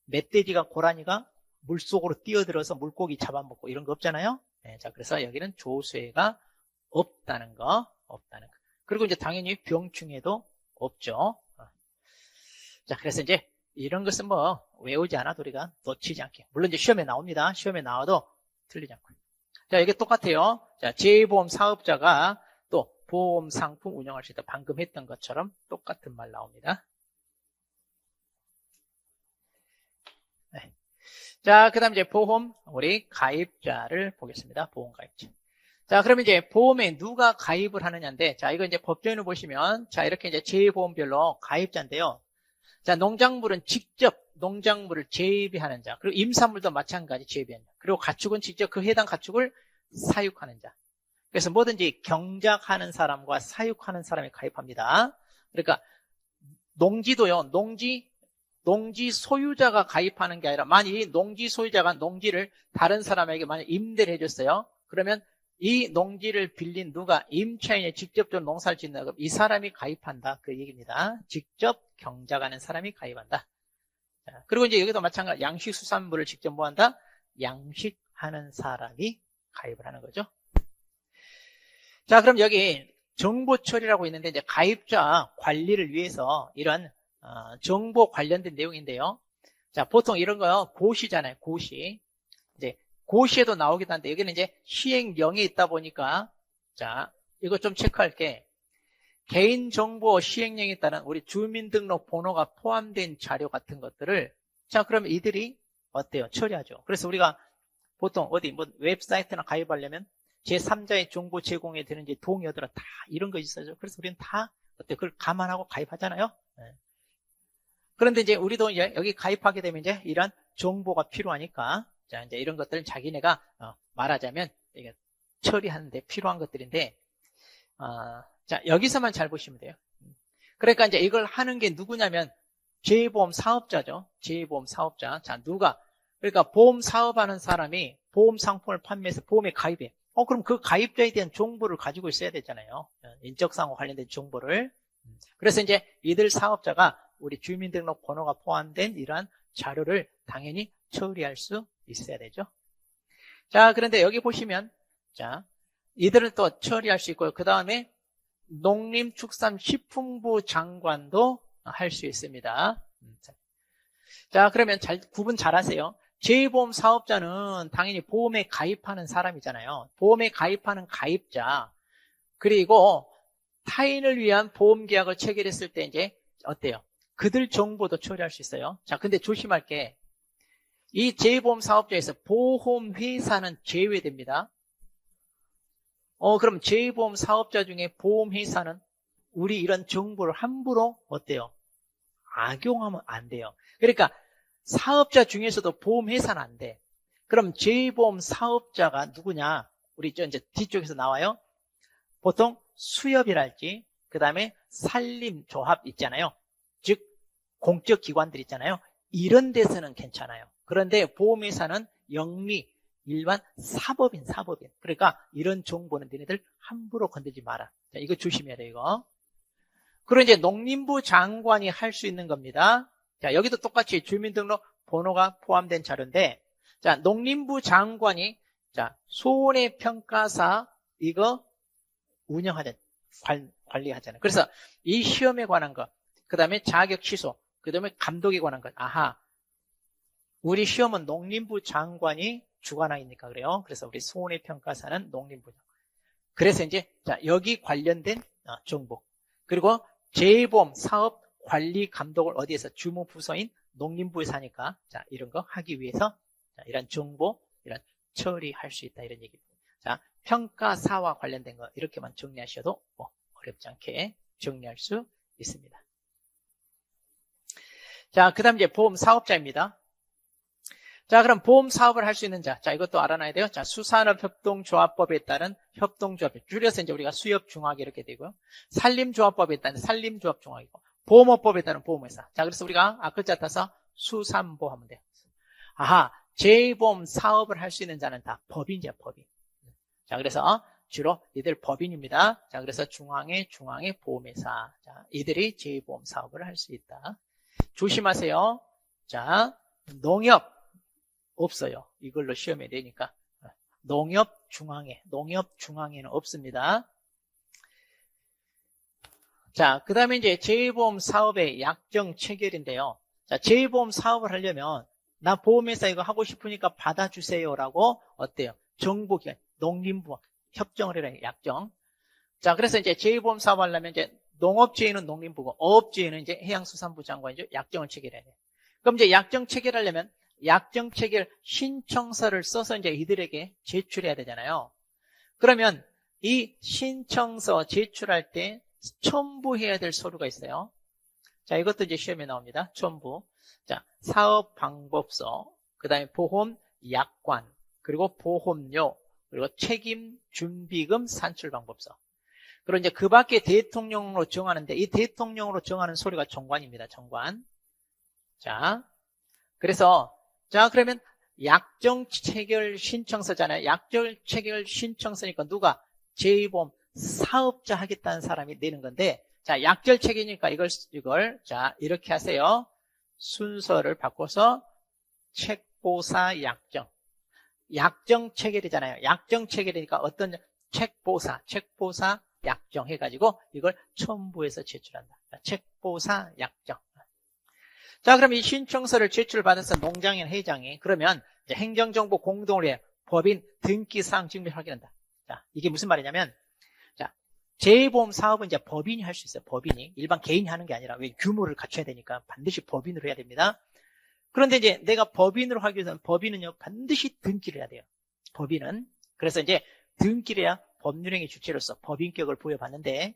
멧돼지가 고라니가 물속으로 뛰어들어서 물고기 잡아먹고 이런 거 없잖아요. 네, 자, 그래서 여기는 조수해가 없다는 거. 그리고 이제 당연히 병충해도 없죠. 자, 그래서 이제 이런 것은 뭐 외우지 않아도 우리가 놓치지 않게. 물론 이제 시험에 나옵니다. 시험에 나와도 틀리지 않고. 자, 이게 똑같아요. 자, 재보험 사업자가 또 보험 상품 운영할 수 있다. 방금 했던 것처럼 똑같은 말 나옵니다. 네. 자, 그 다음 이제 보험, 우리 가입자를 보겠습니다. 보험 가입자. 자, 그러면 이제 보험에 누가 가입을 하느냐인데, 자, 이거 이제 법조인을 보시면, 자, 이렇게 이제 재보험별로 가입자인데요. 자, 농작물은 직접 농작물을 재배하는 자, 그리고 임산물도 마찬가지 재배하는 자, 그리고 가축은 직접 그 해당 가축을 사육하는 자. 그래서 뭐든지 경작하는 사람과 사육하는 사람이 가입합니다. 그러니까 농지도요, 농지 소유자가 가입하는 게 아니라, 만약 농지 소유자가 농지를 다른 사람에게 만약 임대를 해줬어요. 그러면 이 농지를 빌린 누가 임차인이 직접적으로 농사를 짓는다. 그럼 이 사람이 가입한다. 그 얘기입니다. 직접 경작하는 사람이 가입한다. 자, 그리고 이제 여기도 마찬가지 양식수산물을 직접 뭐 한다? 양식하는 사람이 가입을 하는 거죠. 자, 그럼 여기 정보 처리라고 있는데 이제 가입자 관리를 위해서 이런 정보 관련된 내용인데요. 자, 보통 이런 거요. 고시잖아요. 고시. 이제 고시에도 나오기도 한데 여기는 이제 시행령에 있다 보니까 자, 이거 좀 체크할게. 개인정보 시행령에 따른 우리 주민등록번호가 포함된 자료 같은 것들을 자, 그러면 이들이 어때요? 처리하죠. 그래서 우리가 보통 어디 뭐 웹사이트나 가입하려면 제3자의 정보 제공에 되는지 동의하더라 다 이런 거 있어요. 그래서 우리는 다 어때? 그걸 감안하고 가입하잖아요. 네. 그런데 이제 우리도 이제 여기 가입하게 되면 이제 이런 정보가 필요하니까 자, 이제 이런 것들은 자기네가 말하자면 이게 처리하는데 필요한 것들인데 자, 여기서만 잘 보시면 돼요. 그러니까 이제 이걸 하는 게 누구냐면 재보험 사업자죠. 재보험 사업자. 자, 누가? 그러니까 보험 사업하는 사람이 보험 상품을 판매해서 보험에 가입해. 그럼 그 가입자에 대한 정보를 가지고 있어야 되잖아요. 인적사항과 관련된 정보를. 그래서 이제 이들 사업자가 우리 주민등록번호가 포함된 이러한 자료를 당연히 처리할 수 있어야 되죠. 자, 그런데 여기 보시면 자, 이들은 또 처리할 수 있고요. 그 다음에 농림축산식품부 장관도 할 수 있습니다. 자, 그러면 구분 잘 하세요. 재보험 사업자는 당연히 보험에 가입하는 사람이잖아요. 보험에 가입하는 가입자. 그리고 타인을 위한 보험 계약을 체결했을 때 이제 어때요? 그들 정보도 처리할 수 있어요. 자, 근데 조심할 게 이 재보험 사업자에서 보험회사는 제외됩니다. 그럼 제2보험 사업자 중에 보험회사는 우리 이런 정보를 함부로 어때요? 악용하면 안 돼요. 그러니까 사업자 중에서도 보험회사는 안 돼. 그럼 제2보험 사업자가 누구냐? 우리 이제 뒤쪽에서 나와요. 보통 수협이랄지 그 다음에 산림조합 있잖아요. 즉 공적 기관들 있잖아요. 이런 데서는 괜찮아요. 그런데 보험회사는 영리, 일반 사법인. 그러니까 이런 정보는 너희들 함부로 건들지 마라. 자, 이거 조심해야 돼요, 이거. 그리고 이제 농림부 장관이 할 수 있는 겁니다. 자, 여기도 똑같이 주민등록 번호가 포함된 자료인데, 자, 농림부 장관이, 자, 손해평가사 이거 운영하는, 관리하잖아요. 그래서 이 시험에 관한 것, 그 다음에 자격 취소, 그 다음에 감독에 관한 것, 아하. 우리 시험은 농림부 장관이 주관하니까 그래요. 그래서 우리 손해평가사는 농림부 장관. 그래서 이제, 자, 여기 관련된 정보. 그리고 제2보험 사업 관리 감독을 어디에서 주무부서인 농림부에서 하니까, 자, 이런 거 하기 위해서, 자, 이런 정보, 이런 처리할 수 있다. 이런 얘기입니다. 자, 평가사와 관련된 거 이렇게만 정리하셔도 어렵지 않게 정리할 수 있습니다. 자, 그 다음 이제 보험 사업자입니다. 자, 그럼 보험 사업을 할 수 있는 자, 이것도 알아놔야 돼요. 자, 수산업협동조합법에 따른 협동조합, 줄여서 이제 우리가 수협중하게 이렇게 되고요. 산림조합법에 따른 산림조합중하기고, 보험업법에 따른 보험회사. 자, 그래서 우리가 앞글자 따서 수산보 하면 돼요. 아하, 제2보험 사업을 할 수 있는 자는 다 법인이야, 법인. 자, 그래서 주로 이들 법인입니다. 자, 그래서 중앙의 보험회사. 자, 이들이 제2보험 사업을 할 수 있다. 조심하세요. 자, 농협 없어요. 이걸로 시험에 내니까. 농협중앙에는 없습니다. 자, 그 다음에 이제 제2보험 사업의 약정 체결인데요. 자, 제2보험 사업을 하려면 나 보험회사 이거 하고 싶으니까 받아주세요라고 어때요? 정보기관, 농림부 협정을 해라, 약정. 자, 그래서 이제 제2보험 사업 하려면 이제 농업지회는 농림부고 어업지회는 이제 해양수산부 장관이죠. 약정을 체결해야 돼요. 그럼 이제 약정 체결하려면 약정 체결 신청서를 써서 이제 이들에게 제출해야 되잖아요. 그러면 이 신청서 제출할 때 첨부해야 될 서류가 있어요. 자, 이것도 이제 시험에 나옵니다. 첨부. 자, 사업방법서, 그 다음에 보험 약관, 그리고 보험료, 그리고 책임 준비금 산출방법서. 그리고 이제 그 밖에 대통령으로 정하는데 이 대통령으로 정하는 서류가 정관입니다. 정관. 자, 그래서 자, 그러면 약정 체결 신청서잖아요. 약정 체결 신청서니까 누가 제2보험 사업자 하겠다는 사람이 내는 건데, 자, 약정 체결이니까 이걸 자, 이렇게 하세요. 순서를 바꿔서 책보사 약정. 약정 체결이잖아요. 약정 체결이니까 어떤 책보사 약정 해가지고 이걸 첨부해서 제출한다. 자, 책보사 약정. 자, 그럼 이 신청서를 제출받아서 농장이나 회장이 그러면 이제 행정정보 공동을 위해 법인 등기사항 증명을 확인한다. 자, 이게 무슨 말이냐면, 자, 제2보험 사업은 이제 법인이 할 수 있어요. 법인이 일반 개인이 하는 게 아니라 왜 규모를 갖춰야 되니까 반드시 법인으로 해야 됩니다. 그런데 이제 내가 법인으로 하기 위해서는 법인은요 반드시 등기를 해야 돼요. 법인은 그래서 이제 등기를 해야 법률행위 주체로서 법인격을 부여받는데,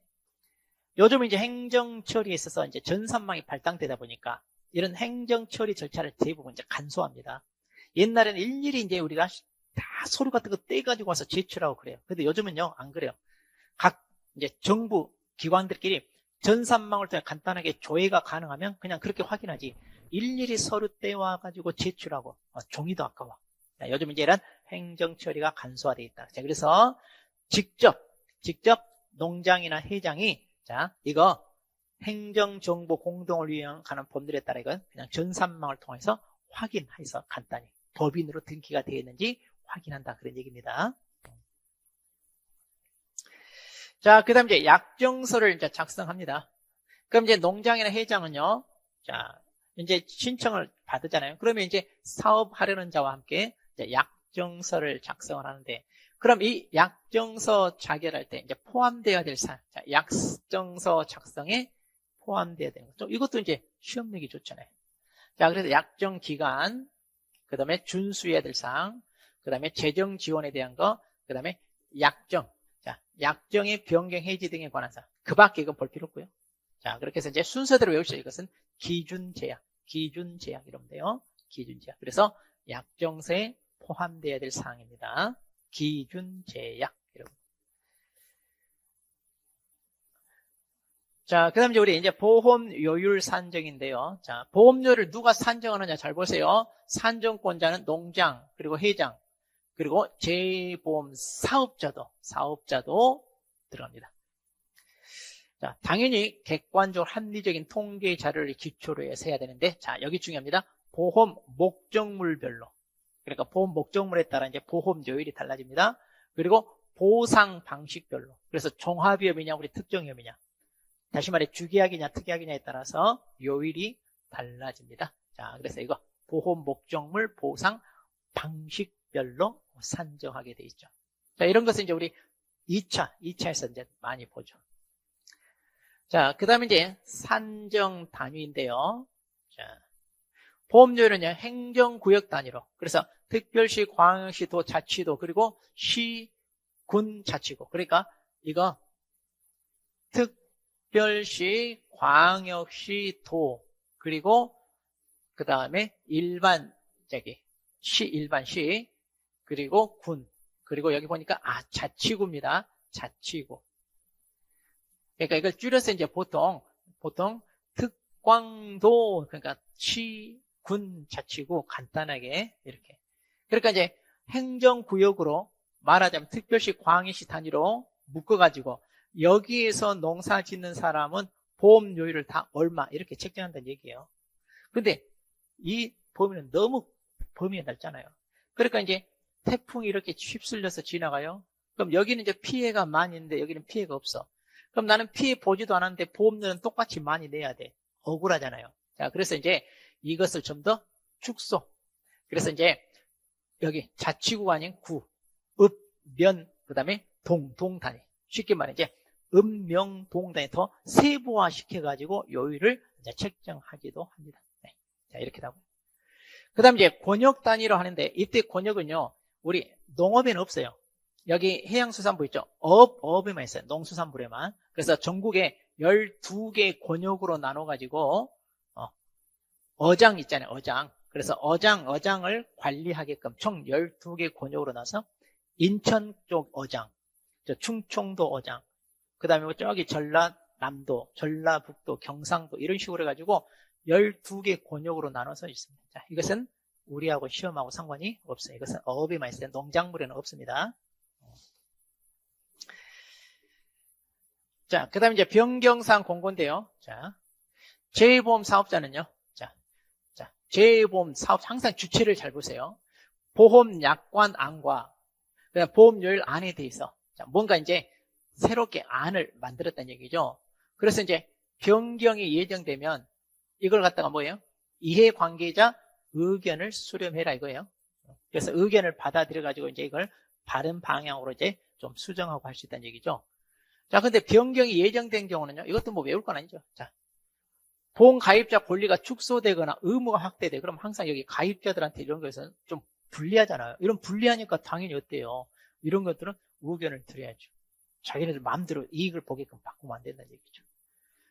요즘은 이제 행정처리에 있어서 이제 전산망이 발달되다 보니까 이런 행정처리 절차를 대부분 이제 간소화합니다. 옛날에는 일일이 이제 우리가 다 서류 같은 거 떼가지고 와서 제출하고 그래요. 근데 요즘은요, 안 그래요. 각 이제 정부 기관들끼리 전산망을 통해 간단하게 조회가 가능하면 그냥 그렇게 확인하지. 일일이 서류 떼와가지고 제출하고, 종이도 아까워. 자, 요즘 이제 이런 행정처리가 간소화되어 있다. 자, 그래서 직접 농장이나 회장이, 자, 이거 행정정보 공동을 위한 법률에 따라 이건 그냥 전산망을 통해서 확인해서 간단히 법인으로 등기가 되어 있는지 확인한다. 그런 얘기입니다. 자, 그 다음 이제 약정서를 이제 작성합니다. 그럼 이제 농장이나 회장은요, 자, 이제 신청을 받았잖아요. 그러면 이제 사업하려는 자와 함께 이제 약정서를 작성을 하는데, 그럼 이 약정서 자결할 때 이제 포함되어야 될 사항, 자, 약정서 작성에 포함되어야 되는 거죠. 이것도 이제 시험 내기 좋잖아요. 자, 그래서 약정 기간, 그 다음에 준수해야 될 사항, 그 다음에 재정 지원에 대한 거, 그 다음에 약정. 자, 약정의 변경, 해지 등에 관한 사항. 그 밖에 이건 볼 필요 없고요. 자, 그렇게 해서 이제 순서대로 외우시죠. 이것은 기준제약, 기준제약 이러면 돼요. 기준제약. 그래서 약정서에 포함되어야 될 사항입니다. 기준제약. 이러면. 자, 그 다음 우리 이제 보험료율 산정인데요. 자, 보험료를 누가 산정하느냐 잘 보세요. 산정권자는 농장, 그리고 회장, 그리고 재보험 사업자도 들어갑니다. 자, 당연히 객관적으로 합리적인 통계 자료를 기초로 해서 해야 되는데, 자, 여기 중요합니다. 보험 목적물별로. 그러니까 보험 목적물에 따라 이제 보험료율이 달라집니다. 그리고 보상 방식별로. 그래서 종합위험이냐, 우리 특정위험이냐. 다시 말해 주계약이냐 특약이냐에 따라서 요율이 달라집니다. 자, 그래서 이거 보험 목적물 보상 방식별로 산정하게 돼 있죠. 자, 이런 것은 이제 우리 2차에서 이제 많이 보죠. 자, 그 다음에 이제 산정 단위인데요. 자, 보험료율은요, 행정구역 단위로. 그래서 특별시, 광역시, 도, 자치도, 그리고 시, 군, 자치구. 그러니까 이거 특별시, 광역시, 도, 그리고 그 다음에 일반시, 그리고 군, 그리고 여기 보니까 자치구입니다. 자치구. 그러니까 이걸 줄여서 이제 보통 특광도, 그러니까 시, 군, 자치구 간단하게 이렇게. 그러니까 이제 행정구역으로 말하자면 특별시, 광역시 단위로 묶어가지고 여기에서 농사 짓는 사람은 보험료율을 다 얼마 이렇게 책정한다는 얘기예요. 근데 이 범위는 너무 범위가 넓잖아요. 그러니까 이제 태풍이 이렇게 휩쓸려서 지나가요. 그럼 여기는 이제 피해가 많이 있는데 여기는 피해가 없어. 그럼 나는 피해 보지도 않았는데 보험료는 똑같이 많이 내야 돼. 억울하잖아요. 자, 그래서 이제 이것을 좀 더 축소. 그래서 이제 여기 자치구가 아닌 구, 읍, 면, 그 다음에 동 단위. 쉽게 말해 이제 읍명, 동 단위 더 세부화 시켜가지고 요율을 이제 책정하기도 합니다. 네. 자, 이렇게 하고. 그 다음에 이제 권역 단위로 하는데 이때 권역은요, 우리 농업에는 없어요. 여기 해양수산부 있죠? 어업에만 있어요. 농수산물에만. 그래서 전국에 12개 권역으로 나눠가지고, 어장 있잖아요. 어장. 그래서 어장을 관리하게끔 총 12개 권역으로 나서 인천 쪽 어장, 충청도 어장, 그 다음에 저기 전라남도, 전라북도, 경상도 이런 식으로 해가지고 12개 권역으로 나눠서 있습니다. 자, 이것은 우리하고 시험하고 상관이 없어요. 이것은 어업에만 있어요. 농작물에는 없습니다. 자, 그 다음에 이제 변경사항 공고인데요. 자, 재보험 사업자는요. 자, 재보험 사업 항상 주체를 잘 보세요. 보험 약관 안과 그다음 보험료율 안에 대해서 자, 뭔가 이제 새롭게 안을 만들었다는 얘기죠. 그래서 이제 변경이 예정되면 이걸 갖다가 뭐예요? 이해관계자 의견을 수렴해라 이거예요. 그래서 의견을 받아들여 가지고 이제 이걸 바른 방향으로 이제 좀 수정하고 할 수 있다는 얘기죠. 자, 근데 변경이 예정된 경우는요. 이것도 뭐 외울 건 아니죠. 자, 보험 가입자 권리가 축소되거나 의무가 확대돼. 그럼 항상 여기 가입자들한테 이런 거에서는 좀 불리하잖아요. 이런 불리하니까 당연히 어때요? 이런 것들은 의견을 드려야죠. 자기네들 마음대로 이익을 보게끔 바꾸면 안 된다는 얘기죠.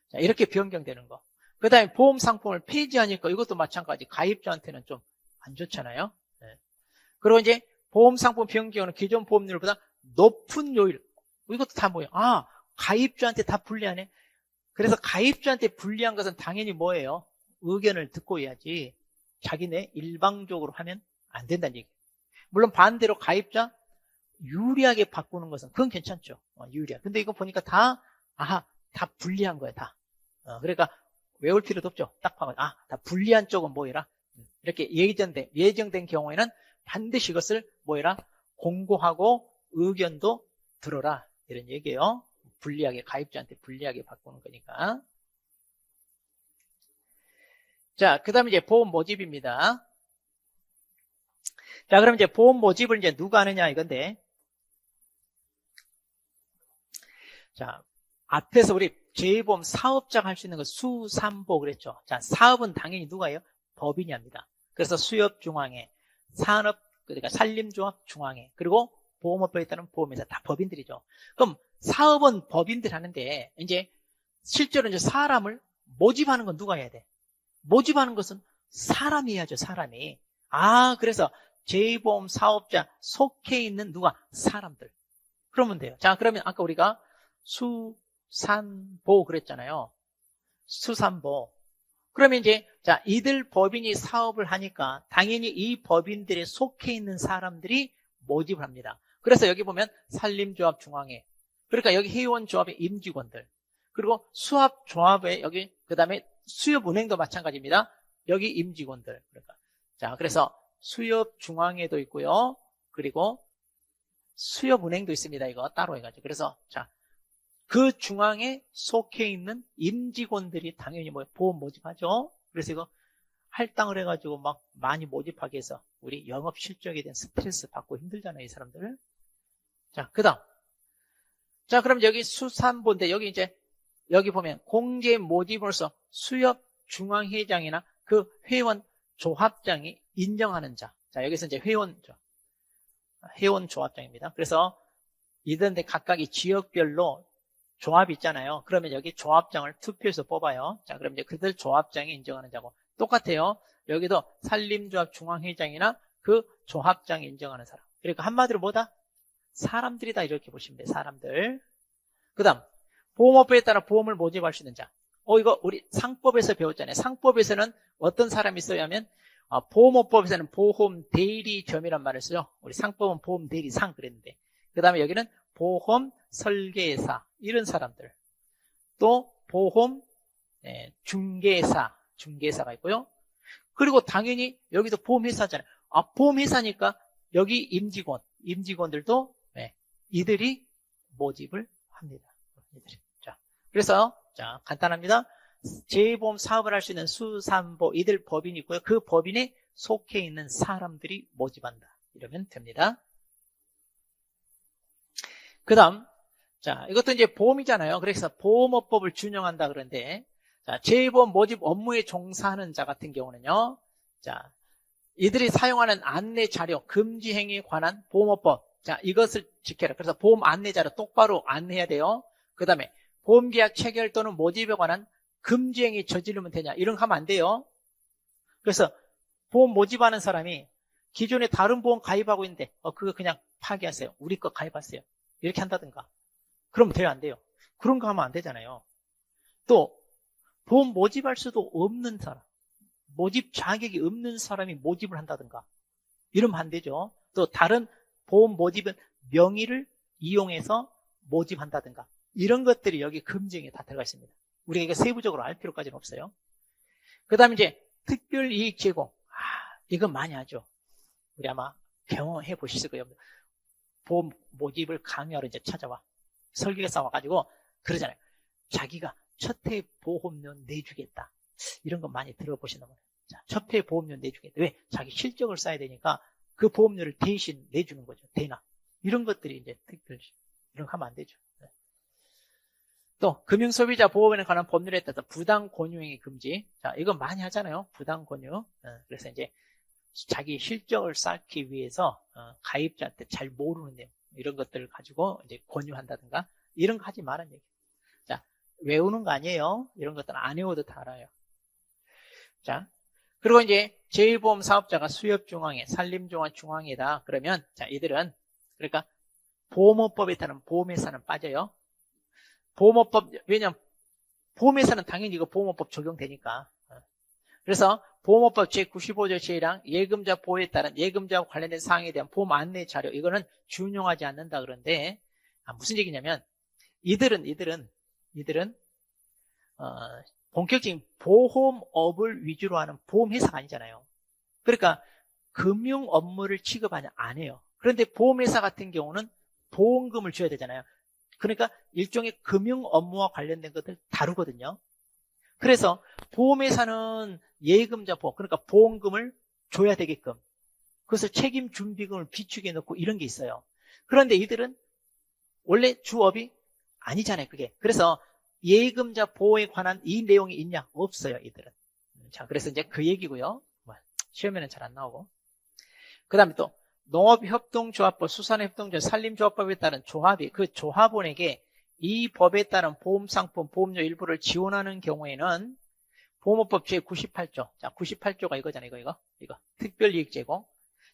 자, 이렇게 변경되는 거. 그 다음에 보험 상품을 폐지하니까 이것도 마찬가지. 가입자한테는 좀 안 좋잖아요. 네. 그리고 이제 보험 상품 변경은 기존 보험료보다 높은 요율. 이것도 다 뭐예요? 가입자한테 다 불리하네. 그래서 가입자한테 불리한 것은 당연히 뭐예요? 의견을 듣고 해야지. 자기네 일방적으로 하면 안 된다는 얘기예요. 물론 반대로 가입자 유리하게 바꾸는 것은 그건 괜찮죠. 유리하게. 근데 이거 보니까 다 불리한 거야, 다. 그러니까 외울 필요도 없죠. 딱 봐봐. 다 불리한 쪽은 뭐해라? 이렇게 예정된 경우에는 반드시 이것을 뭐해라? 공고하고 의견도 들어라. 이런 얘기예요. 불리하게, 가입자한테 불리하게 바꾸는 거니까. 자, 그 다음에 이제 보험 모집입니다. 자, 그럼 이제 보험 모집을 이제 누가 하느냐 이건데. 자, 앞에서 우리 재보험 사업자가 할 수 있는 거 수삼보 그랬죠. 자, 사업은 당연히 누가 해요? 법인이 합니다. 그래서 수협중앙회, 산업, 그러니까 산림조합중앙회, 그리고 보험업법에 따른 보험회사 다 법인들이죠. 그럼 사업은 법인들이 하는데 이제 실제로 이제 사람을 모집하는 건 누가 해야 돼? 모집하는 것은 사람이 해야죠, 사람이. 그래서 제2보험 사업자 속해 있는 누가? 사람들. 그러면 돼요. 자, 그러면 아까 우리가 수산보 그랬잖아요. 수산보. 그러면 이제, 자, 이들 법인이 사업을 하니까 당연히 이 법인들에 속해 있는 사람들이 모집을 합니다. 그래서 여기 보면 산림조합 중앙회. 그러니까 여기 회원조합의 임직원들. 그리고 수합조합의 여기, 그 다음에 수협은행도 마찬가지입니다. 여기 임직원들. 그러니까. 자, 그래서 수협중앙회도 있고요. 그리고 수협은행도 있습니다. 이거 따로 해가지고. 그래서, 자, 그 중앙에 속해 있는 임직원들이 당연히 보험 모집하죠. 그래서 이거 할당을 해가지고 막 많이 모집하게 해서 우리 영업 실적에 대한 스트레스 받고 힘들잖아요, 이 사람들. 자, 그 다음. 자, 그럼 여기 수산보인데 여기 이제 여기 보면 공제 모집으로서 수협중앙회장이나 그 회원 조합장이 인정하는 자. 자, 여기서 이제 회원 조합장입니다. 그래서 이런데 각각의 지역별로 조합이 있잖아요. 그러면 여기 조합장을 투표해서 뽑아요. 자, 그럼 이제 그들 조합장이 인정하는 자고 똑같아요. 여기도 산림조합 중앙회장이나 그 조합장이 인정하는 사람. 그러니까 한마디로 뭐다? 사람들이다 이렇게 보시면 돼요. 사람들. 그 다음 보험업법에 따라 보험을 모집할 수 있는 자. 이거 우리 상법에서 배웠잖아요. 상법에서는 어떤 사람이 써야 하면 보험업법에서는 보험대리점이란 말을 쓰죠. 우리 상법은 보험대리상 그랬는데 그 다음에 여기는 보험설계사 이런 사람들 또 보험 중개사가 있고요. 그리고 당연히 여기도 보험회사잖아요. 보험회사니까 여기 임직원들도 이들이 모집을 합니다. 자, 그래서 자 간단합니다. 제2보험 사업을 할 수 있는 수산보 이들 법인이 있고요. 그 법인에 속해 있는 사람들이 모집한다. 이러면 됩니다. 그 다음 자 이것도 이제 보험이잖아요. 그래서 보험업법을 준용한다 그러는데 자 제2보험 모집 업무에 종사하는 자 같은 경우는요. 자 이들이 사용하는 안내 자료 금지 행위에 관한 보험업법 자 이것을 지켜라. 그래서 보험 안내 자료 똑바로 안내해야 돼요. 그 다음에 보험계약 체결 또는 모집에 관한 금지 행위 저지르면 되냐 이런 거 하면 안 돼요. 그래서 보험 모집하는 사람이 기존에 다른 보험 가입하고 있는데 그거 그냥 파기하세요. 우리 거 가입하세요. 이렇게 한다든가 그럼 돼요 안 돼요? 그런 거 하면 안 되잖아요. 또 보험 모집할 수도 없는 사람 모집 자격이 없는 사람이 모집을 한다든가 이러면 안 되죠. 또 다른 보험 모집은 명의를 이용해서 모집한다든가 이런 것들이 여기 금지행위에 다 들어가 있습니다. 우리가 이게 세부적으로 알 필요까지는 없어요. 그 다음에 이제 특별이익 제공 이건 많이 하죠. 우리 아마 경험해 보셨을 거예요. 보험 모집을 강요하러 이제 찾아와 설계사 와가지고 그러잖아요. 자기가 첫해 보험료 내주겠다. 이런 거 많이 들어보시는 거예요. 자, 첫해 보험료 내주겠다. 왜? 자기 실적을 쌓아야 되니까 그 보험료를 대신 내주는 거죠. 대납. 이런 것들이 이제 특별 이런 거 하면 안 되죠. 네. 또 금융소비자 보호에 관한 법률에 따라서 부당 권유행위 금지. 자, 이건 많이 하잖아요. 부당 권유. 그래서 이제 자기 실적을 쌓기 위해서 가입자한테 잘 모르는 내용 이런 것들을 가지고 이제 권유한다든가 이런 거 하지 말라는 얘기. 자, 외우는 거 아니에요. 이런 것들은 안 외워도 다 알아요. 자, 그리고 이제 제1보험 사업자가 수협중앙회, 산림중앙회다. 그러면 자 이들은 그러니까 보험업법에 따른 보험회사는 빠져요. 보험업법 왜냐면 보험회사는 당연히 이거 보험업법 적용되니까. 그래서 보험업법 제95조 제1항 예금자 보호에 따른 예금자와 관련된 사항에 대한 보험 안내 자료 이거는 준용하지 않는다 그런데 무슨 얘기냐면 이들은 본격적인 보험업을 위주로 하는 보험회사가 아니잖아요. 그러니까 금융 업무를 취급하냐 안 해요. 그런데 보험회사 같은 경우는 보험금을 줘야 되잖아요. 그러니까 일종의 금융 업무와 관련된 것들 다루거든요. 그래서 보험회사는 예금자 보험, 그러니까 보험금을 줘야 되게끔 그것을 책임 준비금을 비축해 놓고 이런 게 있어요. 그런데 이들은 원래 주업이 아니잖아요, 그게. 그래서 예금자 보호에 관한 이 내용이 있냐? 없어요, 이들은. 자, 그래서 이제 그 얘기고요. 시험에는 잘 안 나오고. 그 다음에 또 농업협동조합법, 수산협동조합, 산림조합법에 따른 조합이 그 조합원에게 이 법에 따른 보험상품, 보험료 일부를 지원하는 경우에는 보험업법 제98조. 자, 98조가 이거잖아요. 이거. 특별이익 제공.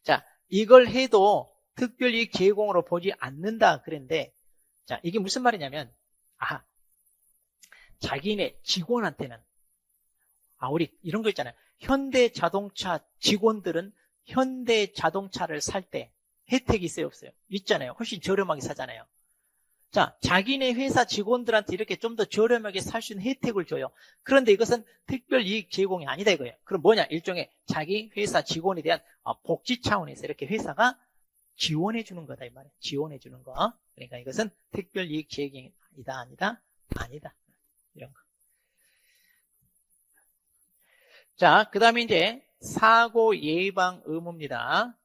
자, 이걸 해도 특별이익 제공으로 보지 않는다. 그랬는데, 자, 이게 무슨 말이냐면, 자기네 직원한테는, 우리 이런 거 있잖아요. 현대자동차 직원들은 현대자동차를 살 때 혜택이 있어요, 없어요? 있잖아요. 훨씬 저렴하게 사잖아요. 자, 자기네 회사 직원들한테 이렇게 좀 더 저렴하게 살 수 있는 혜택을 줘요. 그런데 이것은 특별이익 제공이 아니다 이거예요. 그럼 뭐냐? 일종의 자기 회사 직원에 대한 복지 차원에서 이렇게 회사가 지원해 주는 거다 이 말이에요. 지원해 주는 거. 그러니까 이것은 특별이익 제공이다 아니다? 아니다. 이런 거. 자, 그 다음에 이제 사고 예방 의무입니다.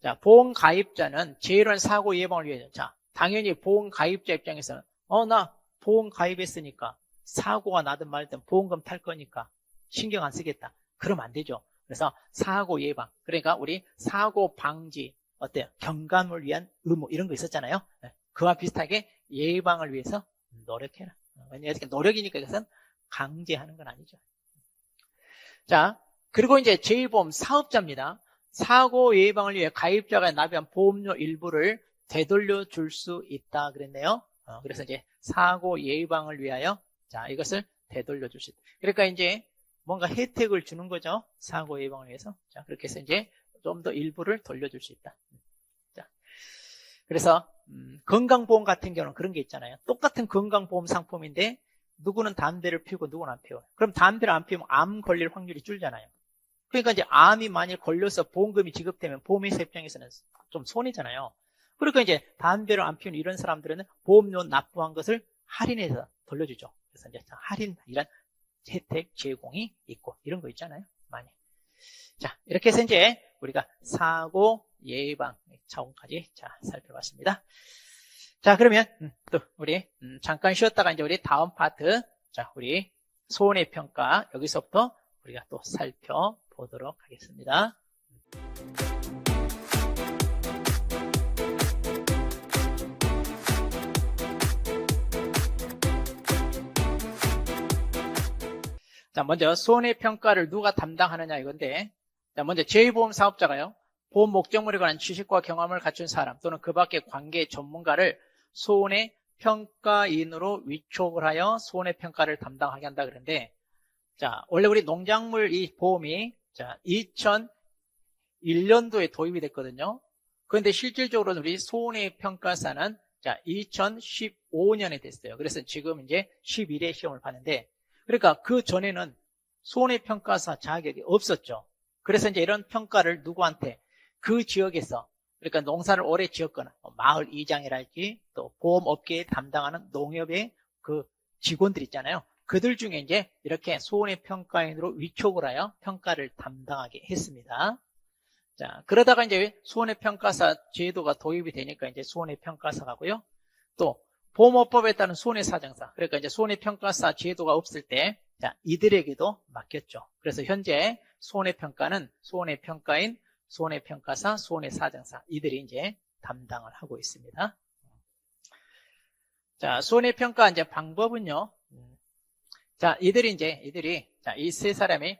자, 보험 가입자는 제일한 사고 예방을 위해서, 자, 당연히 보험 가입자 입장에서는, 나 보험 가입했으니까 사고가 나든 말든 보험금 탈 거니까 신경 안 쓰겠다. 그러면 안 되죠. 그래서 사고 예방. 그러니까 우리 사고 방지, 어때요? 경감을 위한 의무, 이런 거 있었잖아요. 그와 비슷하게 예방을 위해서 노력해라. 왜냐하면 노력이니까 이것은 강제하는 건 아니죠. 자, 그리고 이제 제2보험 사업자입니다. 사고 예방을 위해 가입자가 납입한 보험료 일부를 되돌려 줄 수 있다 그랬네요. 그래서 이제 사고 예방을 위하여, 자, 이것을 되돌려 줄 수 있다. 그러니까 이제 뭔가 혜택을 주는 거죠. 사고 예방을 위해서. 자, 그렇게 해서 이제 좀 더 일부를 돌려줄 수 있다. 자, 그래서 건강보험 같은 경우는 그런 게 있잖아요. 똑같은 건강보험 상품인데 누구는 담배를 피우고 누구는 안 피워요. 그럼 담배를 안 피우면 암 걸릴 확률이 줄잖아요. 그러니까 이제 암이 만일 걸려서 보험금이 지급되면 보험회사 입장에서는 좀 손해잖아요. 그러니까 이제 담배를 안 피우는 이런 사람들은 보험료 납부한 것을 할인해서 돌려주죠. 그래서 이제 할인, 이런 혜택 제공이 있고 이런 거 있잖아요. 많이. 자, 이렇게 해서 이제 우리가 사고 예방 차원까지 자, 살펴봤습니다. 자, 그러면 또 우리 잠깐 쉬었다가 이제 우리 다음 파트, 자, 우리 손해평가 여기서부터 우리가 또 살펴보도록 하겠습니다. 자, 먼저 손해평가를 누가 담당하느냐 이건데, 자, 먼저 제2보험 사업자가요, 보험 목적물에 관한 지식과 경험을 갖춘 사람 또는 그 밖의 관계 전문가를 손해평가인으로 위촉을 하여 손해평가를 담당하게 한다 그러는데, 자, 원래 우리 농작물 이 보험이 자, 2001년도에 도입이 됐거든요. 그런데 실질적으로 우리 손해평가사는 자, 2015년에 됐어요. 그래서 지금 이제 11회 시험을 봤는데, 그러니까 그 전에는 손해평가사 자격이 없었죠. 그래서 이제 이런 평가를 누구한테, 그 지역에서, 그러니까 농사를 오래 지었거나 마을 이장이랄지 또 보험업계에 담당하는 농협의 그 직원들 있잖아요. 그들 중에 이제 이렇게 손해평가인으로 위촉을 하여 평가를 담당하게 했습니다. 자, 그러다가 이제 손해평가사 제도가 도입이 되니까 이제 손해평가사가고요. 또 보험업법에 따른 손해사정사, 그러니까 이제 손해평가사 제도가 없을 때, 자, 이들에게도 맡겼죠. 그래서 현재 손해평가는 손해평가인, 손해평가사, 손해사정사, 이들이 이제 담당을 하고 있습니다. 자, 손해평가 이제 방법은요. 자, 이들이 자, 이 세 사람이,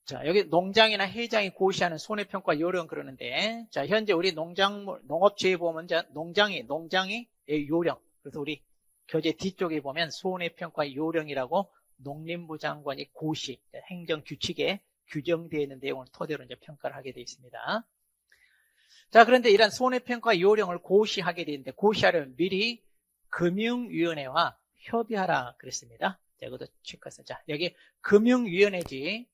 자, 여기 농장이나 회장이 고시하는 손해평가 요령 그러는데, 자, 현재 우리 농업재해보험은 농장의 요령. 그래서 우리 교재 뒤쪽에 보면 손해평가 요령이라고 농림부 장관이 고시, 행정규칙에 규정되어 있는 내용을 토대로 이제 평가를 하게 되어 있습니다. 자, 그런데 이런 손해평가 요령을 고시하게 되는데, 고시하려면 미리 금융위원회와 협의하라 그랬습니다. 자, 이것도 체크했어요. 자, 여기 금융위원회지,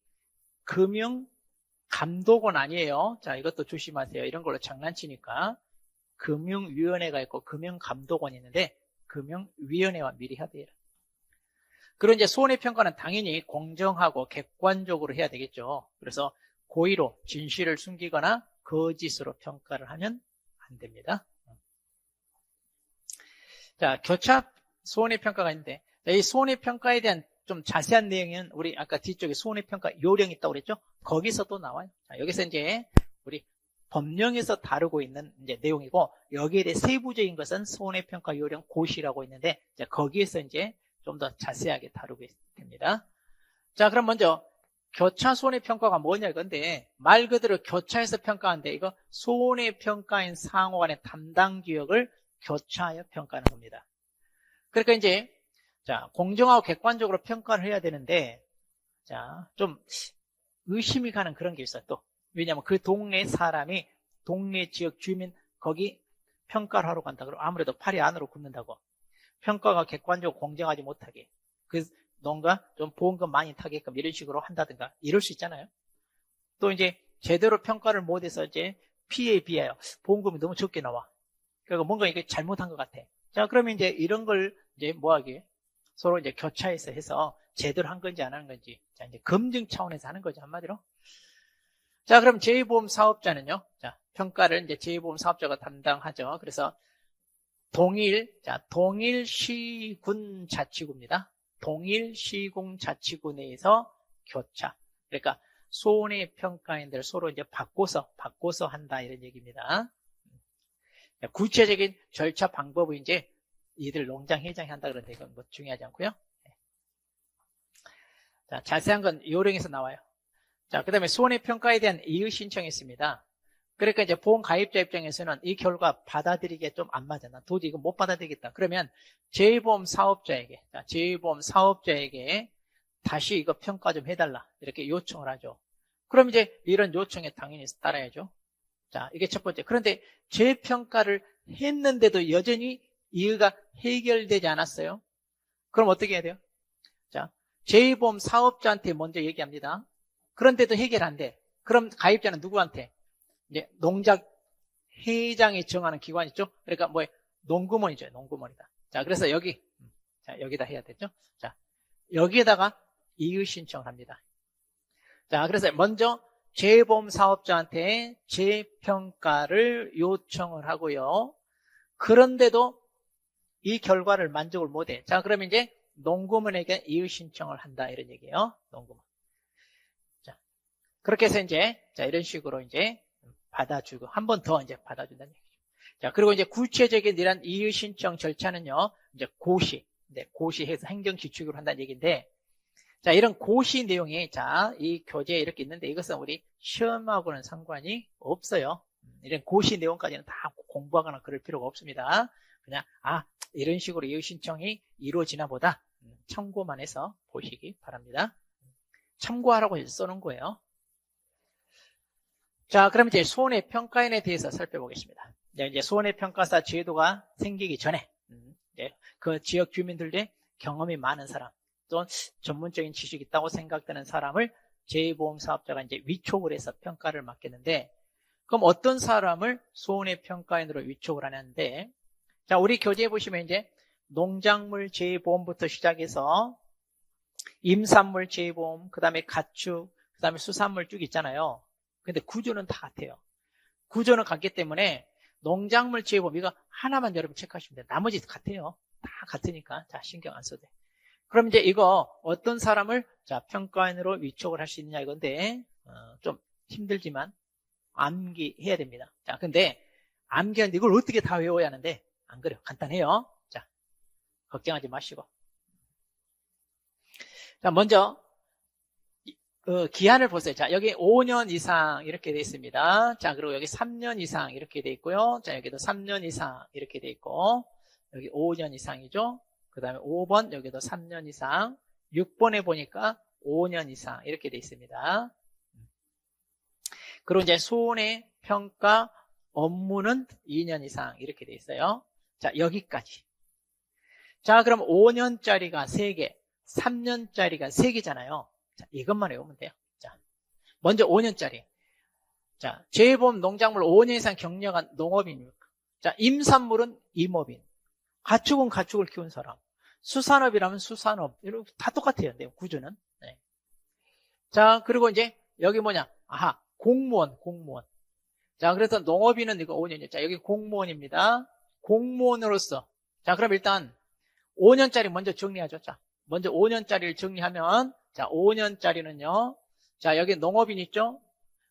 금융감독원 아니에요. 자, 이것도 조심하세요. 이런 걸로 장난치니까. 금융위원회가 있고 금융감독원이 있는데, 금융위원회와 미리 협의해라. 그리고 이제 손해평가는 당연히 공정하고 객관적으로 해야 되겠죠. 그래서 고의로 진실을 숨기거나 거짓으로 평가를 하면 안 됩니다. 자, 교차 손해평가가 있는데, 이 손해평가에 대한 좀 자세한 내용은 우리 아까 뒤쪽에 손해평가 요령이 있다고 그랬죠? 거기서 또 나와요. 자, 여기서 이제 우리 법령에서 다루고 있는 이제 내용이고, 여기에 대해 세부적인 것은 손해평가 요령 고시라고 있는데, 이제 거기에서 이제 좀 더 자세하게 다루게 됩니다. 자, 그럼 먼저 교차 손해평가가 뭐냐 이건데, 말 그대로 교차해서 평가하는데, 이거 손해평가인 상호 간의 담당 지역을 교차하여 평가하는 겁니다. 그러니까 이제 자, 공정하고 객관적으로 평가를 해야 되는데, 자, 좀 의심이 가는 그런 게 있어요, 또. 왜냐하면 그 동네 사람이, 동네 지역 주민, 거기 평가를 하러 간다. 그러면 아무래도 팔이 안으로 굽는다고. 평가가 객관적으로 공정하지 못하게. 그 농가 좀 보험금 많이 타게끔 이런 식으로 한다든가, 이럴 수 있잖아요. 또 이제 제대로 평가를 못해서 이제 피해에 비하여 보험금이 너무 적게 나와. 그러니까 뭔가 이게 잘못한 것 같아. 자, 그러면 이제 이런 걸 이제 뭐하게? 서로 이제 교차해서 해서 제대로 한 건지 안 하는 건지, 자, 이제 검증 차원에서 하는 거죠, 한마디로. 자, 그럼 제2보험 사업자는요, 자, 평가를 이제 제2보험 사업자가 담당하죠. 그래서 동일시군 자치구입니다. 동일시군 자치구 내에서 교차. 그러니까 손해평가인들 서로 이제 바꿔서 한다, 이런 얘기입니다. 구체적인 절차 방법은 이제 이들 농장 회장이 한다 그러는데 이건 뭐 중요하지 않고요. 자, 자세한 건 요령에서 나와요. 자, 그 다음에 손해평가에 대한 이의 신청이 있습니다. 그러니까 이제 보험 가입자 입장에서는 이 결과 받아들이기에 좀 안 맞아. 나 도저히 이거 못 받아들이겠다. 그러면 제2보험 사업자에게, 자, 제2보험 사업자에게 다시 이거 평가 좀 해달라, 이렇게 요청을 하죠. 그럼 이제 이런 요청에 당연히 따라야죠. 자, 이게 첫 번째. 그런데 재평가를 했는데도 여전히 이의가 해결되지 않았어요. 그럼 어떻게 해야 돼요? 자, 제2보험 사업자한테 먼저 얘기합니다. 그런데도 해결 안 돼. 그럼 가입자는 누구한테? 이제 농작 회장이 정하는 기관 있죠? 그러니까 뭐 농구먼이죠. 농구먼이다. 자, 그래서 여기, 자, 여기다 해야 되죠? 자, 여기에다가 이의 신청을 합니다. 자, 그래서 먼저 제2보험 사업자한테 재평가를 요청을 하고요. 그런데도 이 결과를 만족을 못해. 자, 그러면 이제 농구먼에게 이의 신청을 한다, 이런 얘기예요. 농구먼. 자, 그렇게 해서 이제 자, 이런 식으로 이제 받아주고 한 번 더 이제 받아준다는 얘기죠. 자, 그리고 이제 구체적인 이런 이의 신청 절차는요, 이제 고시해서 행정지축으로 한다는 얘기인데, 자, 이런 고시 내용이, 자, 이 교재에 이렇게 있는데 이것은 우리 시험하고는 상관이 없어요. 이런 고시 내용까지는 다 공부하거나 그럴 필요가 없습니다. 그냥, 이런 식으로 이의 신청이 이루어지나 보다, 참고만 해서 보시기 바랍니다. 참고하라고 써놓은 거예요. 자, 그럼 이제 손해평가인에 대해서 살펴보겠습니다. 이제 손해평가사 제도가 생기기 전에, 그 지역 주민들의 경험이 많은 사람, 또 전문적인 지식이 있다고 생각되는 사람을 제2보험 사업자가 이제 위촉을 해서 평가를 맡겠는데, 그럼 어떤 사람을 손해평가인으로 위촉을 하는데, 자, 우리 교재에 보시면 이제 농작물 제2보험부터 시작해서 임산물 제2보험, 그 다음에 가축, 그 다음에 수산물 쭉 있잖아요. 근데 구조는 다 같아요. 구조는 같기 때문에 농작물 제2보험 이거 하나만 여러분 체크하시면 돼요. 나머지 같아요. 다 같으니까. 자, 신경 안 써도 돼. 그럼 이제 이거 어떤 사람을 자, 평가인으로 위촉을 할 수 있느냐 이건데, 좀 힘들지만 암기해야 됩니다. 자, 근데 암기하는데 이걸 어떻게 다 외워야 하는데, 안 그래요. 간단해요. 자, 걱정하지 마시고. 자, 먼저 기한을 보세요. 자, 여기 5년 이상 이렇게 되어 있습니다. 자, 그리고 여기 3년 이상 이렇게 되어 있고요. 자, 여기도 3년 이상 이렇게 되어 있고, 여기 5년 이상이죠. 그 다음에 5번, 여기도 3년 이상, 6번에 보니까 5년 이상 이렇게 되어 있습니다. 그리고 이제 손해평가 업무는 2년 이상 이렇게 되어 있어요. 자, 여기까지. 자, 그럼 5년짜리가 3개, 3년짜리가 3개잖아요. 자, 이것만 외우면 돼요. 자, 먼저 5년짜리. 자, 제2보험 농작물 5년 이상 경력한 농업인입니까? 자, 임산물은 임업인. 가축은 가축을 키운 사람. 수산업이라면 수산업. 이렇게 다 똑같아요. 네, 구조는. 네. 자, 그리고 이제 여기 뭐냐? 공무원. 자, 그래서 농업인은 이거 5년이죠. 자, 여기 공무원입니다. 공무원으로서. 자, 그럼 일단 5년짜리 먼저 정리하죠. 자, 먼저 5년짜리를 정리하면, 자, 5년짜리는요. 자, 여기 농업인 있죠?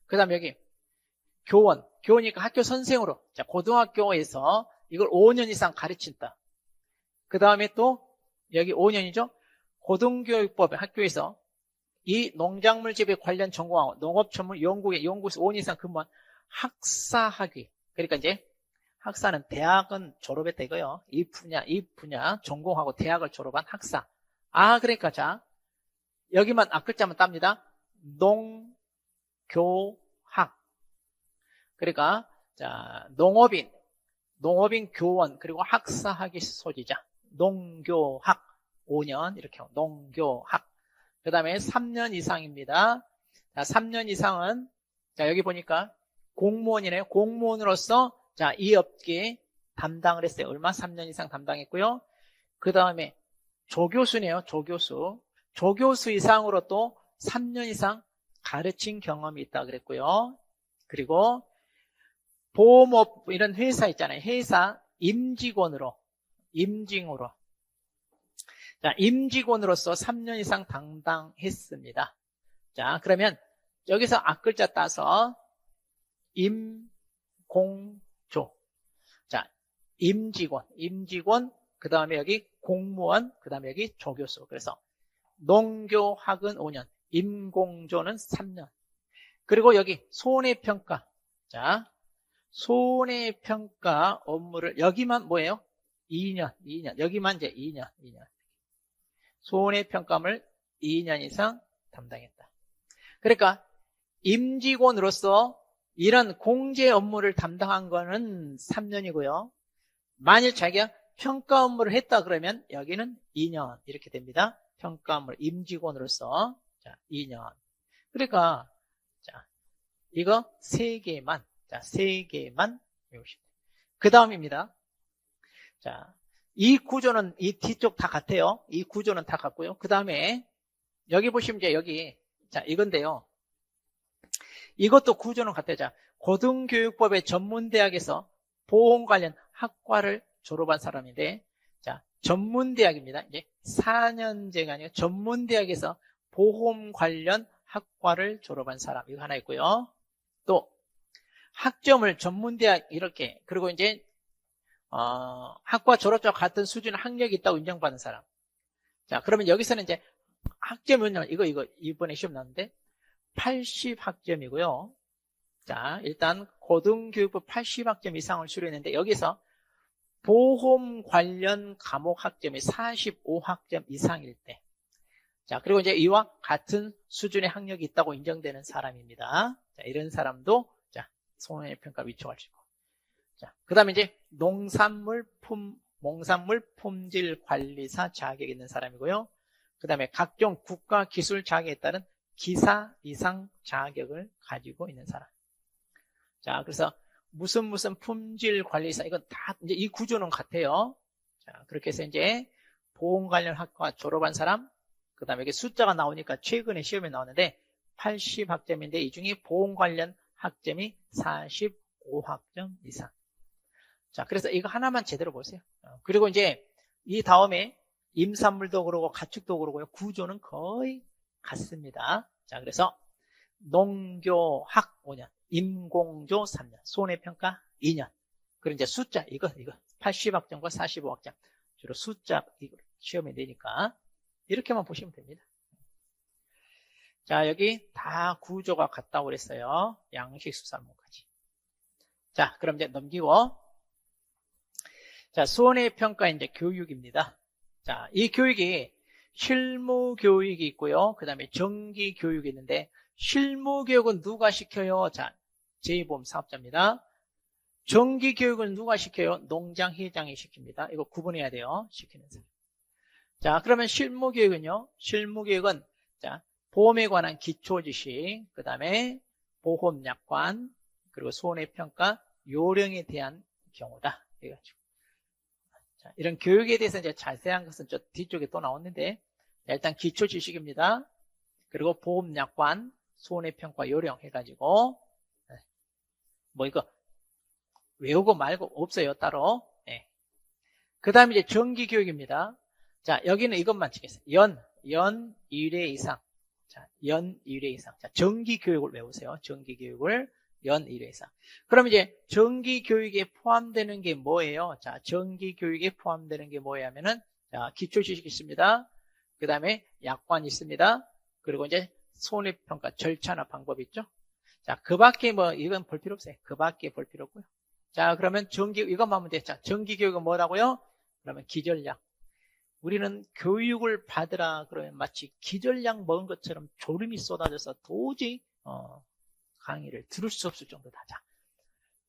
그 다음에 여기 교원이니까 학교 선생으로. 자, 고등학교에서 이걸 5년 이상 가르친다. 그 다음에 또 여기 5년이죠. 고등교육법의 학교에서 이 농작물 재배 관련 전공하고 농업전문 연구소에서 5년 이상 근무한 학사학위. 그러니까 이제 학사는 대학은 졸업했다 이거요. 이 분야 전공하고 대학을 졸업한 학사. 그러니까 자, 여기만 앞글자만 땁니다. 농교학. 그러니까 자, 농업인 교원 그리고 학사학위 소지자. 농교학 5년 이렇게 하고 농교학. 그 다음에 3년 이상입니다. 자, 3년 이상은 자, 여기 보니까 공무원이네요. 공무원으로서 자, 이 업계에 담당을 했어요. 얼마? 3년 이상 담당했고요. 그 다음에 조교수네요. 조교수 이상으로 또 3년 이상 가르친 경험이 있다 그랬고요. 그리고 보험업 이런 회사 있잖아요. 회사 임직원으로 자, 임직원으로서 3년 이상 담당했습니다. 자, 그러면 여기서 앞글자 따서 임공조. 자, 임직원, 그 다음에 여기 공무원, 그 다음에 여기 조교수. 그래서 농교학은 5년, 임공조는 3년. 그리고 여기 손해평가. 자, 손해평가 업무를 여기만 뭐예요? 2년. 여기만 이제 2년. 손해평가를 2년 이상 담당했다. 그러니까 임직원으로서 이런 공제 업무를 담당한 거는 3년이고요. 만일 자기가 평가 업무를 했다 그러면 여기는 2년 이렇게 됩니다. 평가 업무를 임직원으로서 자, 2년. 그러니까 자, 이거 3개만 외우시면 돼요. 그 다음입니다. 자, 이 구조는 이 뒤쪽 다 같아요. 이 구조는 다 같고요. 그 다음에 여기 보시면 이제 여기 자, 이건데요. 이것도 구조는 같아요. 자, 고등교육법의 전문대학에서 보험 관련 학과를 졸업한 사람인데, 자, 전문대학입니다. 이제 4년제가 아니고 전문대학에서 보험 관련 학과를 졸업한 사람, 이거 하나 있고요. 또, 학점을 전문대학 이렇게, 그리고 이제, 학과 졸업자와 같은 수준의 학력이 있다고 인정받은 사람. 자, 그러면 여기서는 이제 학점은요, 이거, 이번에 시험 나왔는데, 80학점이고요. 자, 일단 고등교육부 80학점 이상을 수료했는데 여기서 보험 관련 과목 학점이 45학점 이상일 때. 자, 그리고 이제 이와 같은 수준의 학력이 있다고 인정되는 사람입니다. 자, 이런 사람도 자, 손해평가 위촉할 수 있고. 자, 그다음에 이제 농산물 품질 관리사 자격이 있는 사람이고요. 그다음에 각종 국가 기술 자격에 따른 기사 이상 자격을 가지고 있는 사람. 자, 그래서 무슨 품질 관리사, 이건 다 이제 이 구조는 같아요. 자, 그렇게 해서 이제 보험 관련 학과 졸업한 사람, 그 다음에 여기 숫자가 나오니까 최근에 시험에 나오는데 80학점인데 이 중에 보험 관련 학점이 45학점 이상. 자, 그래서 이거 하나만 제대로 보세요. 그리고 이제 이 다음에 임산물도 그러고 가축도 그러고요. 구조는 거의 같습니다. 자, 그래서 농교학 5년, 임공조 3년, 손해평가 2년. 그리고 이제 숫자, 이거 80학점과 45학점. 주로 숫자, 이거 시험에 내니까 이렇게만 보시면 됩니다. 자, 여기 다 구조가 같다고 그랬어요. 양식 수산물까지. 자, 그럼 이제 넘기고. 자, 손해평가 이제 교육입니다. 자, 이 교육이 실무 교육이 있고요. 그 다음에 정기 교육이 있는데, 실무 교육은 누가 시켜요? 자, 제2보험 사업자입니다. 정기 교육은 누가 시켜요? 농장 회장이 시킵니다. 이거 구분해야 돼요. 시키는 사람. 자, 그러면 실무 교육은요? 실무 교육은 자, 보험에 관한 기초 지식, 그 다음에 보험 약관, 그리고 손해평가 요령에 대한 경우다. 이래가지고. 자, 이런 교육에 대해서 이제 자세한 것은 저 뒤쪽에 또 나오는데, 일단 기초 지식입니다. 그리고 보험 약관, 손해평가 요령 해가지고, 뭐 이거 외우고 말고 없어요, 따로. 네. 그 다음에 이제 정기 교육입니다. 자, 여기는 이것만 찍겠어요. 연 1회 이상. 자, 연 1회 이상. 자, 정기 교육을 외우세요. 정기 교육을. 연 1회 이상. 그럼 이제 정기 교육에 포함되는 게 뭐예요? 자, 정기 교육에 포함되는 게 뭐예요 하면은, 자, 기초 지식 있습니다. 그 다음에 약관 있습니다. 그리고 이제 손해평가 절차나 방법 있죠? 자, 그 밖에 뭐, 이건 볼 필요 없어요. 그 밖에 볼 필요 없고요. 자, 그러면 이것만 하면 돼. 자, 정기 교육은 뭐라고요? 그러면 기절약. 우리는 교육을 받으라 그러면 마치 기절약 먹은 것처럼 졸음이 쏟아져서 도저히, 강의를 들을 수 없을 정도다. 자,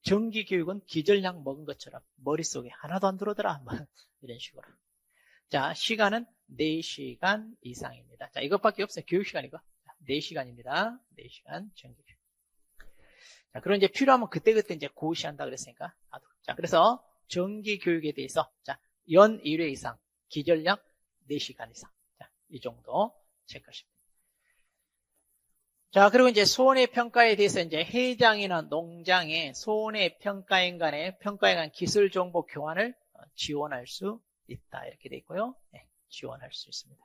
정기 교육은 기절약 먹은 것처럼 머릿속에 하나도 안 들어오더라. 뭐, 이런 식으로. 자, 시간은 4시간 이상입니다. 자, 이것밖에 없어요. 교육 시간이고. 4시간입니다. 4시간 정기 교육. 자, 그럼 이제 필요하면 그때그때 이제 고시한다 그랬으니까. 자, 그래서 정기 교육에 대해서, 자, 연 1회 이상, 기절약 4시간 이상. 자, 이 정도 체크하십니다. 자, 그리고 이제 손해평가에 대해서 이제 해장이나 농장의 손해평가인 간의 평가에 관한 기술 정보 교환을 지원할 수 있다. 이렇게 돼 있고요. 네, 지원할 수 있습니다.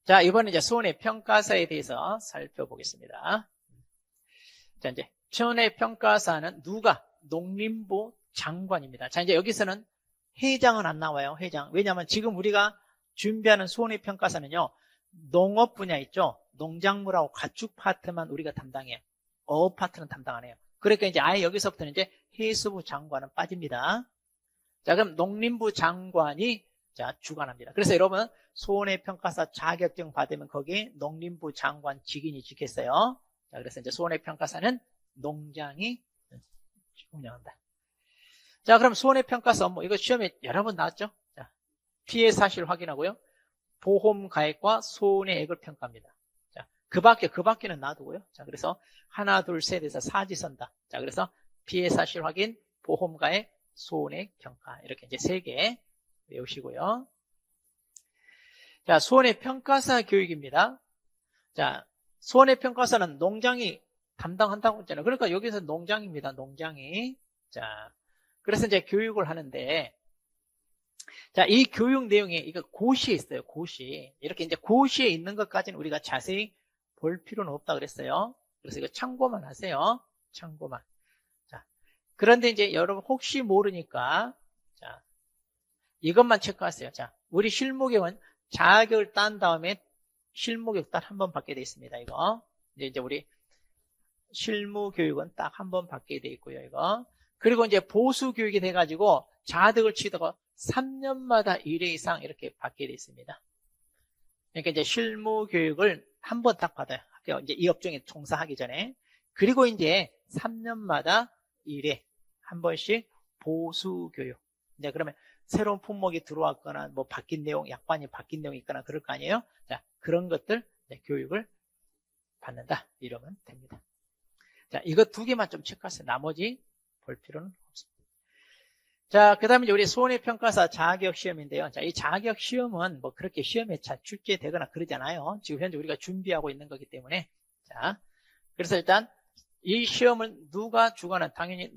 자, 이번에 이제 손해평가사에 대해서 살펴보겠습니다. 자, 이제 손해평가사는 누가? 농림부 장관입니다. 자, 이제 여기서는 회장은 안 나와요. 회장. 왜냐하면 지금 우리가 준비하는 손해평가사는요, 농업 분야 있죠? 농작물하고 가축 파트만 우리가 담당해요. 어업 파트는 담당 안 해요. 그러니까 이제 아예 여기서부터는 이제 해수부 장관은 빠집니다. 자, 그럼 농림부 장관이 자, 주관합니다. 그래서 여러분, 손해평가사 자격증 받으면 거기에 농림부 장관 직인이 찍혔어요. 자, 그래서 이제 손해평가사는 농장이 운영한다. 자, 그럼 손해평가사 업무, 이거 시험에 여러 번 나왔죠? 자, 피해 사실 확인하고요. 보험 가액과 손해액을 평가합니다. 자, 그 밖에는 놔두고요. 자, 그래서 하나, 둘, 셋에서 사지선다. 자, 그래서 피해 사실 확인, 보험 가액, 손해액 평가. 이렇게 이제 3개 외우시고요. 자, 손해평가사 교육입니다. 자, 손해평가사는 농장이 담당한다고 했잖아요. 그러니까 여기서 농장입니다. 농장이. 자, 그래서 이제 교육을 하는데, 자, 이 교육 내용이 이거 고시에 있어요. 고시. 이렇게 이제 고시에 있는 것까지는 우리가 자세히 볼 필요는 없다 그랬어요. 그래서 이거 참고만 하세요. 참고만. 자, 그런데 이제 여러분 혹시 모르니까, 자, 이것만 체크하세요. 자, 우리 실무교육은 자격을 딴 다음에 실무교육 딱 한 번 받게 돼 있습니다. 이거. 이제 우리 실무교육은 딱 한 번 받게 돼 있고요. 이거. 그리고 이제 보수교육이 돼가지고 자격을 치다가 3년마다 1회 이상 이렇게 받게 돼 있습니다. 그러니까 이제 실무교육을 한 번 딱 받아요. 이제 이 업종에 종사하기 전에. 그리고 이제 3년마다 1회 한 번씩 보수교육. 이제 그러면 새로운 품목이 들어왔거나 뭐 바뀐 내용, 약관이 바뀐 내용이 있거나 그럴 거 아니에요? 자, 그런 것들 교육을 받는다. 이러면 됩니다. 자, 이거 2개만 좀 체크하세요. 나머지 볼 필요는 없습니다. 자, 그 다음에 우리 손해평가사 자격시험인데요. 자, 이 자격시험은 뭐 그렇게 시험에 출제되거나 그러잖아요. 지금 현재 우리가 준비하고 있는 거기 때문에. 자, 그래서 일단 이 시험을 누가 주관한? 당연히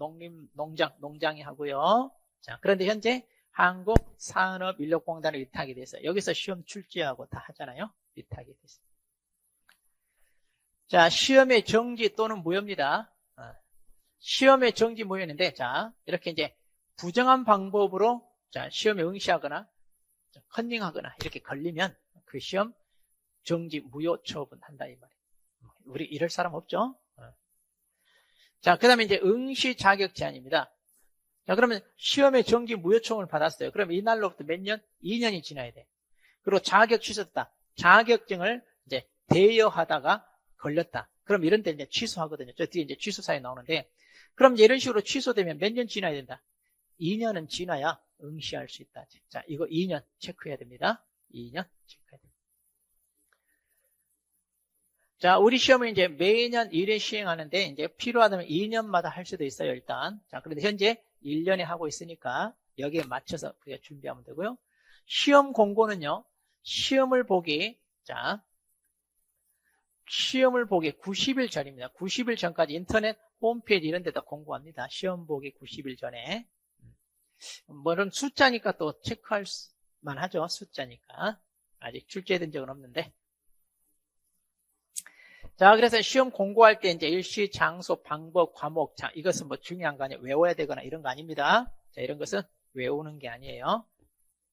농장이 하고요. 자, 그런데 현재 한국산업인력공단을 위탁이 돼서 여기서 시험 출제하고 다 하잖아요. 위탁이 됐어요. 자, 시험의 정지 또는 무효입니다. 시험의 정지 무효인데, 자, 이렇게 이제 부정한 방법으로 자, 시험에 응시하거나 컨닝하거나 이렇게 걸리면 그 시험 정지 무효 처분한다 이 말이에요. 우리 이럴 사람 없죠? 자, 그 다음에 이제 응시 자격 제한입니다. 자, 그러면 시험에 정지 무효 처분을 받았어요. 그럼 이날로부터 몇 년? 2년이 지나야 돼. 그리고 자격 취소했다. 자격증을 이제 대여하다가 걸렸다. 그럼 이런 때 이제 취소하거든요. 저 뒤에 이제 취소 사유 나오는데, 그럼 이제 이런 식으로 취소되면 몇 년 지나야 된다? 2년은 지나야 응시할 수 있다. 자, 이거 2년 체크해야 됩니다. 2년 체크해야 됩니다. 자, 우리 시험은 이제 매년 1회 시행하는데, 이제 필요하다면 2년마다 할 수도 있어요, 일단. 자, 그런데 현재 1년에 하고 있으니까 여기에 맞춰서 우리가 준비하면 되고요. 시험 공고는요, 시험을 보기 90일 전입니다. 90일 전까지 인터넷 홈페이지 이런 데다 공고합니다. 시험 보기 90일 전에. 뭐는 숫자니까 또 체크할 만하죠. 숫자니까. 아직 출제된 적은 없는데. 자, 그래서 시험 공부할 때 이제 일시, 장소, 방법, 과목. 자, 이것은 뭐 중요한 거 아니에요. 외워야 되거나 이런 거 아닙니다. 자, 이런 것은 외우는 게 아니에요.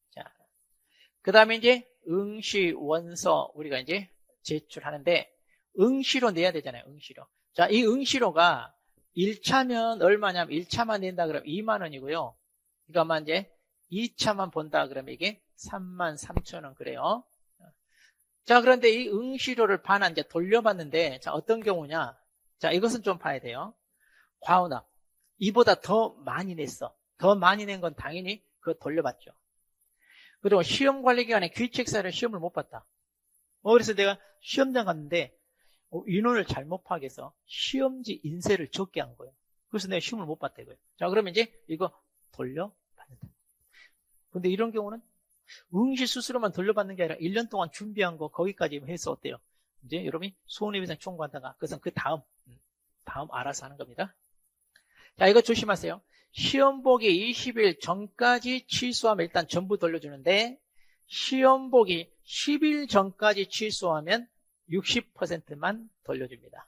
자, 그 다음에 이제 응시, 원서 우리가 이제 제출하는데 응시로 내야 되잖아요. 응시로. 자, 이 응시로가 1차면 얼마냐면 1차만 낸다 그러면 2만 원이고요. 그러니까 이제 2차만 본다 그러면 이게 33,000원 그래요. 자, 그런데 이 응시료를 반환 이제 돌려받는데, 자, 어떤 경우냐? 자, 이것은 좀 봐야 돼요. 과언학. 이보다 더 많이 냈어. 더 많이 낸 건 당연히 그거 돌려받죠. 그리고 시험 관리 기간에 귀책사를 시험을 못 봤다. 그래서 내가 시험장 갔는데, 인원을 잘못 파악해서 시험지 인쇄를 적게 한 거예요. 그래서 내가 시험을 못 봤다 이거예요. 자, 그러면 이제 이거 돌려받는다. 근데 이런 경우는 응시 스스로만 돌려받는 게 아니라 1년 동안 준비한 거 거기까지 해서 어때요? 이제 여러분이 손해배상 청구한다가 그것은 그 다음 알아서 하는 겁니다. 자, 이거 조심하세요. 시험 보기 20일 전까지 취소하면 일단 전부 돌려주는데 시험 보기 10일 전까지 취소하면 60%만 돌려줍니다.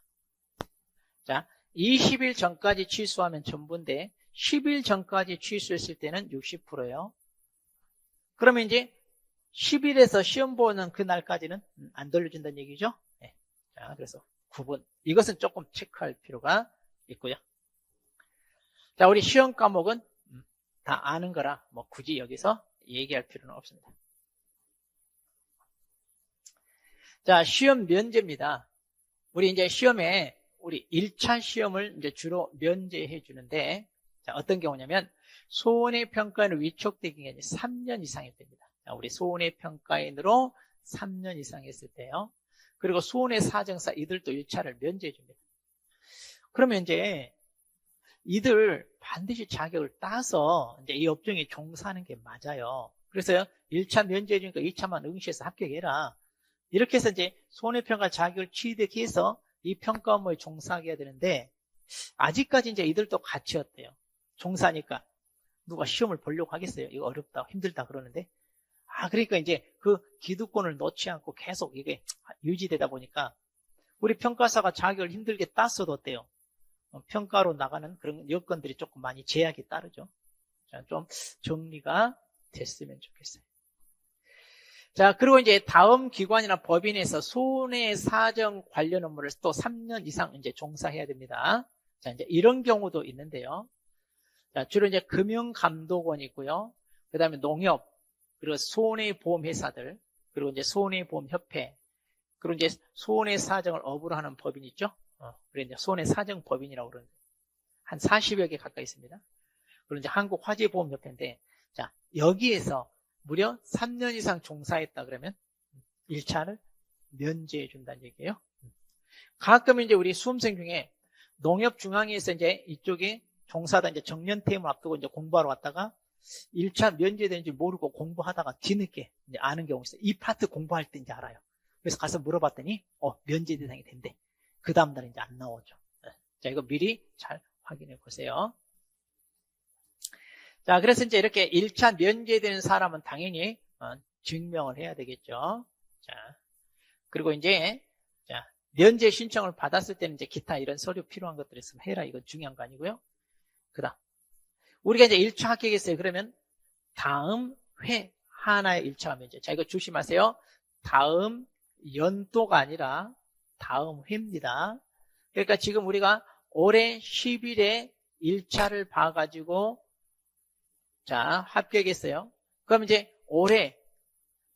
자, 20일 전까지 취소하면 전부인데 10일 전까지 취소했을 때는 60%예요. 그러면 이제 10일에서 시험 보는 그날까지는 안 돌려준다는 얘기죠. 네. 자, 그래서 9번. 이것은 조금 체크할 필요가 있고요. 자, 우리 시험 과목은 다 아는 거라 뭐 굳이 여기서 얘기할 필요는 없습니다. 자, 시험 면제입니다. 우리 이제 시험에 우리 1차 시험을 이제 주로 면제해 주는데, 자, 어떤 경우냐면 손해평가인으로 위촉되기 기간이 3년 이상이 됩니다. 자, 우리 손해평가인으로 3년 이상 했을 때요. 그리고 손해사정사 이들도 1차를 면제해 줍니다. 그러면 이제 이들 반드시 자격을 따서 이제 이 업종에 종사하는 게 맞아요. 그래서 1차 면제해 주니까 2차만 응시해서 합격해라. 이렇게 해서 이제 손해평가 자격을 취득해서 해서 이 평가 업무에 종사하게 해야 되는데 아직까지 이제 이들도 같이 어때요? 종사니까 누가 시험을 보려고 하겠어요? 이거 어렵다, 힘들다 그러는데 그러니까 이제 그 기득권을 놓지 않고 계속 이게 유지되다 보니까 우리 평가사가 자격을 힘들게 땄어도 어때요? 평가로 나가는 그런 여건들이 조금 많이 제약이 따르죠. 자, 좀 정리가 됐으면 좋겠어요. 자, 그리고 이제 다음 기관이나 법인에서 손해사정 관련 업무를 또 3년 이상 이제 종사해야 됩니다. 자, 이제 이런 경우도 있는데요. 자, 주로 이제 금융감독원이 있고요. 그 다음에 농협, 그리고 손해보험회사들, 그리고 이제 손해보험협회, 그리고 이제 손해사정을 업으로 하는 법인 있죠? 그리고 이제 손해사정법인이라고 그러는데, 한 40여 개 가까이 있습니다. 그리고 이제 한국화재보험협회인데, 자, 여기에서 무려 3년 이상 종사했다 그러면 1차를 면제해 준다는 얘기예요. 가끔 이제 우리 수험생 중에 농협중앙에서 이제 이쪽에 종사하다 이제 정년퇴임을 앞두고 이제 공부하러 왔다가 1차 면제되는지 모르고 공부하다가 뒤늦게 이제 아는 경우 있어요. 이 파트 공부할 때 이제 알아요. 그래서 가서 물어봤더니 면제 대상이 된대. 그 다음날은 이제 안 나오죠. 자, 이거 미리 잘 확인해 보세요. 자, 그래서 이제 이렇게 1차 면제되는 사람은 당연히 증명을 해야 되겠죠. 자, 그리고 이제 자, 면제 신청을 받았을 때는 이제 기타 이런 서류 필요한 것들 있으면 해라. 이건 중요한 거 아니고요. 그다음 우리가 이제 1차 합격했어요. 그러면 다음 회 하나의 1차 면제. 자, 이거 조심하세요. 다음 연도가 아니라 다음 회입니다. 그러니까 지금 우리가 올해 10일에 1차를 봐가지고 자, 합격했어요. 그럼 이제 올해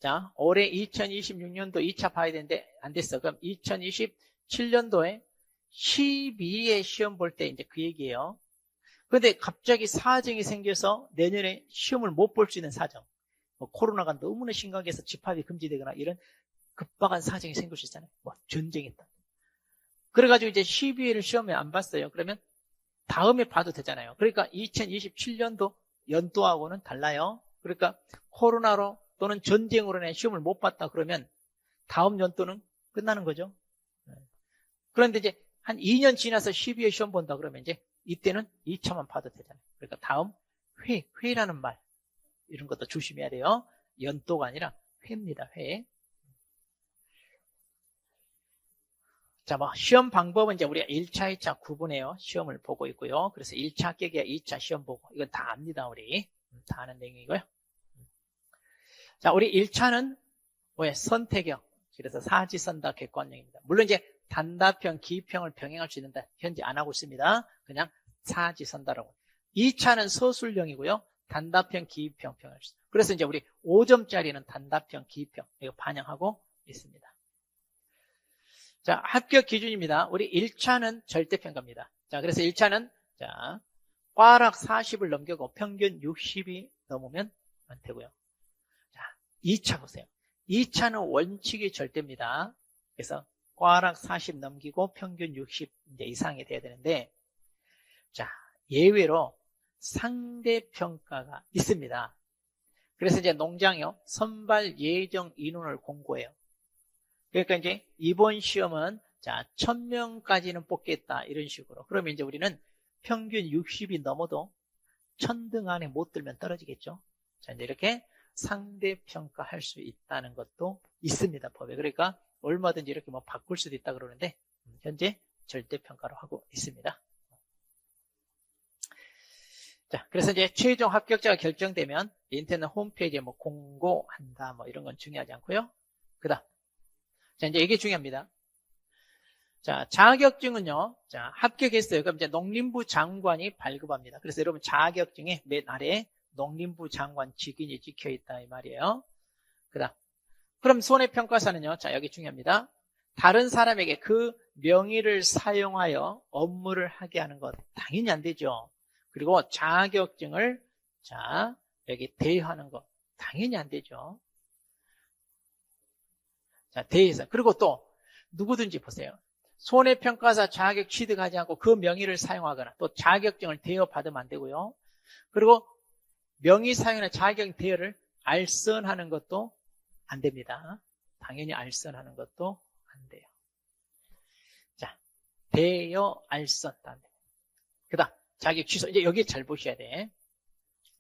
2026년도 2차 봐야 되는데 안 됐어. 그럼 2027년도에 12회 시험 볼 때 이제 그 얘기예요. 그런데 갑자기 사정이 생겨서 내년에 시험을 못 볼 수 있는 사정. 코로나가 너무나 심각해서 집합이 금지되거나 이런 급박한 사정이 생길 수 있잖아요. 전쟁했다. 그래가지고 이제 12회를 시험에 안 봤어요. 그러면 다음에 봐도 되잖아요. 그러니까 2027년도 연도하고는 달라요. 그러니까 코로나로 또는 전쟁으로 인해 시험을 못 봤다 그러면 다음 연도는 끝나는 거죠. 그런데 이제 한 2년 지나서 12회 시험 본다 그러면 이제 이때는 2차만 봐도 되잖아요. 그러니까 다음 회라는 말 이런 것도 조심해야 돼요. 연도가 아니라 회입니다. 회. 자, 뭐, 시험 방법은 이제 우리가 1차, 2차 구분해요. 시험을 보고 있고요. 그래서 1차 합격이야, 2차 시험 보고. 이건 다 압니다, 우리. 다 아는 내용이고요. 자, 우리 1차는 뭐예요? 선택형. 그래서 사지선다 객관형입니다. 물론 이제 단답형, 기입형을 병행할 수 있는데 현재 안 하고 있습니다. 그냥 사지선다라고. 2차는 서술형이고요. 단답형, 기입형 병행할 수 있습니다. 그래서 이제 우리 5점짜리는 단답형, 기입형 이거 반영하고 있습니다. 자, 합격 기준입니다. 우리 1차는 절대평가입니다. 자, 그래서 1차는 자, 꽈락 40을 넘겨고 평균 60이 넘으면 되고요. 자, 2차 보세요. 2차는 원칙이 절대입니다. 그래서 꽈락 40 넘기고 평균 60 이제 이상이 돼야 되는데, 자, 예외로 상대평가가 있습니다. 그래서 이제 농장이요, 선발 예정 인원을 공고해요. 그러니까 이제 이번 시험은 자, 1000명까지는 뽑겠다 이런 식으로. 그러면 이제 우리는 평균 60이 넘어도 1000등 안에 못 들면 떨어지겠죠. 자, 이제 이렇게 상대평가할 수 있다는 것도 있습니다, 법에. 그러니까 얼마든지 이렇게 뭐 바꿀 수도 있다 그러는데 현재 절대평가로 하고 있습니다. 자, 그래서 이제 최종 합격자가 결정되면 인터넷 홈페이지에 뭐 공고한다 뭐 이런 건 중요하지 않고요. 그다음, 자, 이제 이게 중요합니다. 자, 자격증은요, 자, 합격했어요. 그럼 이제 농림부 장관이 발급합니다. 그래서 여러분 자격증에 맨 아래에 농림부 장관 직인이 찍혀 있다 이 말이에요. 그다음, 그럼 손해평가사는요, 자, 여기 중요합니다. 다른 사람에게 그 명의를 사용하여 업무를 하게 하는 것 당연히 안 되죠. 그리고 자격증을 자, 여기 대여하는 것 당연히 안 되죠. 자, 대여해서. 그리고 또 누구든지 보세요. 손해평가사 자격 취득하지 않고 그 명의를 사용하거나 또 자격증을 대여받으면 안 되고요. 그리고 명의 사용이나 자격 대여를 알선하는 것도 안 됩니다. 당연히 알선하는 것도 안 돼요. 자, 대여, 알선 안 됩니다. 그 다음, 자격 취소. 이제 여기 잘 보셔야 돼.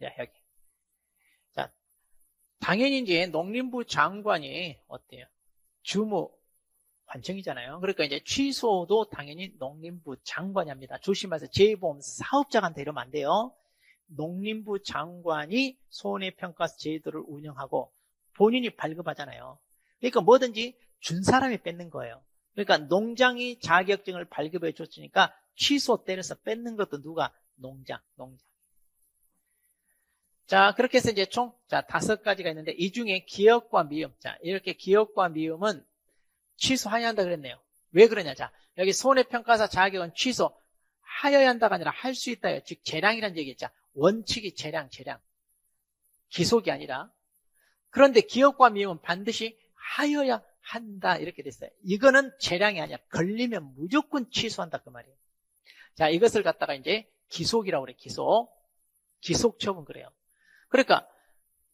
자, 여기. 자, 당연히 이제 농림부 장관이 어때요? 주무 관청이잖아요. 그러니까 이제 취소도 당연히 농림부 장관이 합니다. 조심하세요. 재보험 사업자한테 이러면 안 돼요. 농림부 장관이 손해평가사 제도를 운영하고 본인이 발급하잖아요. 그러니까 뭐든지 준 사람이 뺏는 거예요. 그러니까 농장이 자격증을 발급해 줬으니까 취소 때려서 뺏는 것도 누가? 농장. 자, 그렇게 해서 이제 총, 자, 5가지가 있는데, 이 중에 기업과 미음. 자, 이렇게 기업과 미음은 취소하여야 한다 그랬네요. 왜 그러냐. 자, 여기 손해평가사 자격은 취소하여야 한다가 아니라 할 수 있다요. 즉, 재량이라는 얘기죠. 원칙이 재량. 기속이 아니라. 그런데 기업과 미음은 반드시 하여야 한다. 이렇게 됐어요. 이거는 재량이 아니야. 걸리면 무조건 취소한다. 그 말이에요. 자, 이것을 갖다가 이제 기속이라고 그래. 기속 처분 그래요. 그러니까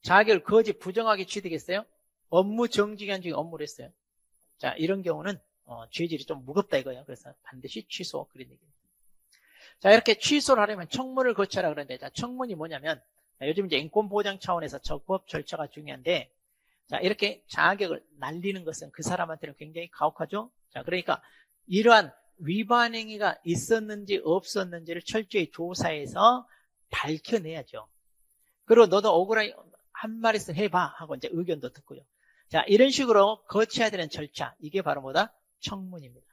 자격을 거짓 부정하게 취득했어요. 업무 정지기간 중에 업무를 했어요. 자, 이런 경우는 죄질이 좀 무겁다 이거예요. 그래서 반드시 취소 그런 얘기입니다. 자, 이렇게 취소를 하려면 청문을 거쳐라 그러는데, 자, 청문이 뭐냐면 요즘 이제 인권 보장 차원에서 적법 절차가 중요한데, 자, 이렇게 자격을 날리는 것은 그 사람한테는 굉장히 가혹하죠. 자, 그러니까 이러한 위반 행위가 있었는지 없었는지를 철저히 조사해서 밝혀내야죠. 그리고 너도 억울하게 한 말씀 해봐 하고 이제 의견도 듣고요. 자, 이런 식으로 거쳐야 되는 절차, 이게 바로 뭐다? 청문입니다.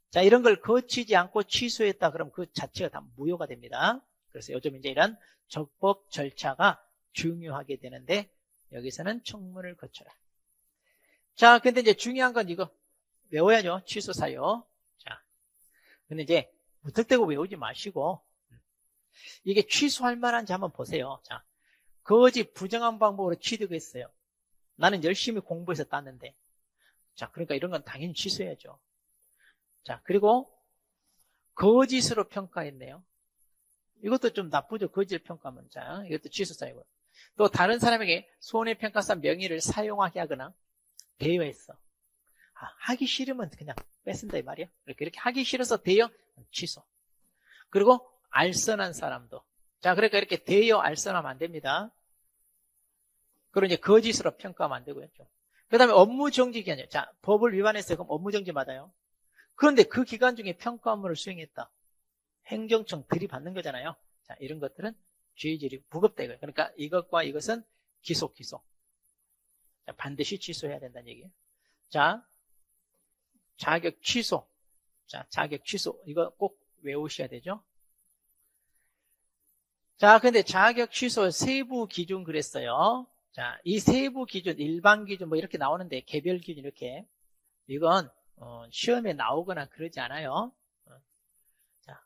자, 이런 걸 거치지 않고 취소했다 그러면 그 자체가 다 무효가 됩니다. 그래서 요즘 이제 이런 적법 절차가 중요하게 되는데, 여기서는 청문을 거쳐라. 자, 근데 이제 중요한 건 이거 외워야죠. 취소 사유. 자, 근데 이제 무턱대고 외우지 마시고 이게 취소할 만한지 한번 보세요. 자, 거짓 부정한 방법으로 취득했어요. 나는 열심히 공부해서 땄는데. 자, 그러니까 이런 건 당연히 취소해야죠. 자, 그리고 거짓으로 평가했네요. 이것도 좀 나쁘죠. 거짓을 평가하면. 자, 이것도 취소 사유고. 또 다른 사람에게 손해평가사 명의를 사용하게 하거나 대여했어. 하기 싫으면 그냥 뺏는다 이 말이야. 이렇게 하기 싫어서 대여, 취소. 그리고 알선한 사람도. 자, 그러니까 이렇게 대여, 알선하면 안 됩니다. 그리고 이제 거짓으로 평가하면 안 되고요. 그 다음에 업무 정지 기한이요. 자, 법을 위반했어요. 그럼 업무 정지 받아요. 그런데 그 기간 중에 평가 업무를 수행했다. 행정청 들이받는 거잖아요. 자, 이런 것들은 죄질이 무겁다 이거예요. 그러니까 이것과 이것은 기소. 자, 반드시 취소해야 된다는 얘기예요. 자, 자격 취소. 자, 자격 취소. 이거 꼭 외우셔야 되죠. 자, 근데 자격 취소 세부 기준 그랬어요. 자, 이 세부 기준, 일반 기준 뭐 이렇게 나오는데 개별 기준 이렇게. 이건 시험에 나오거나 그러지 않아요. 자,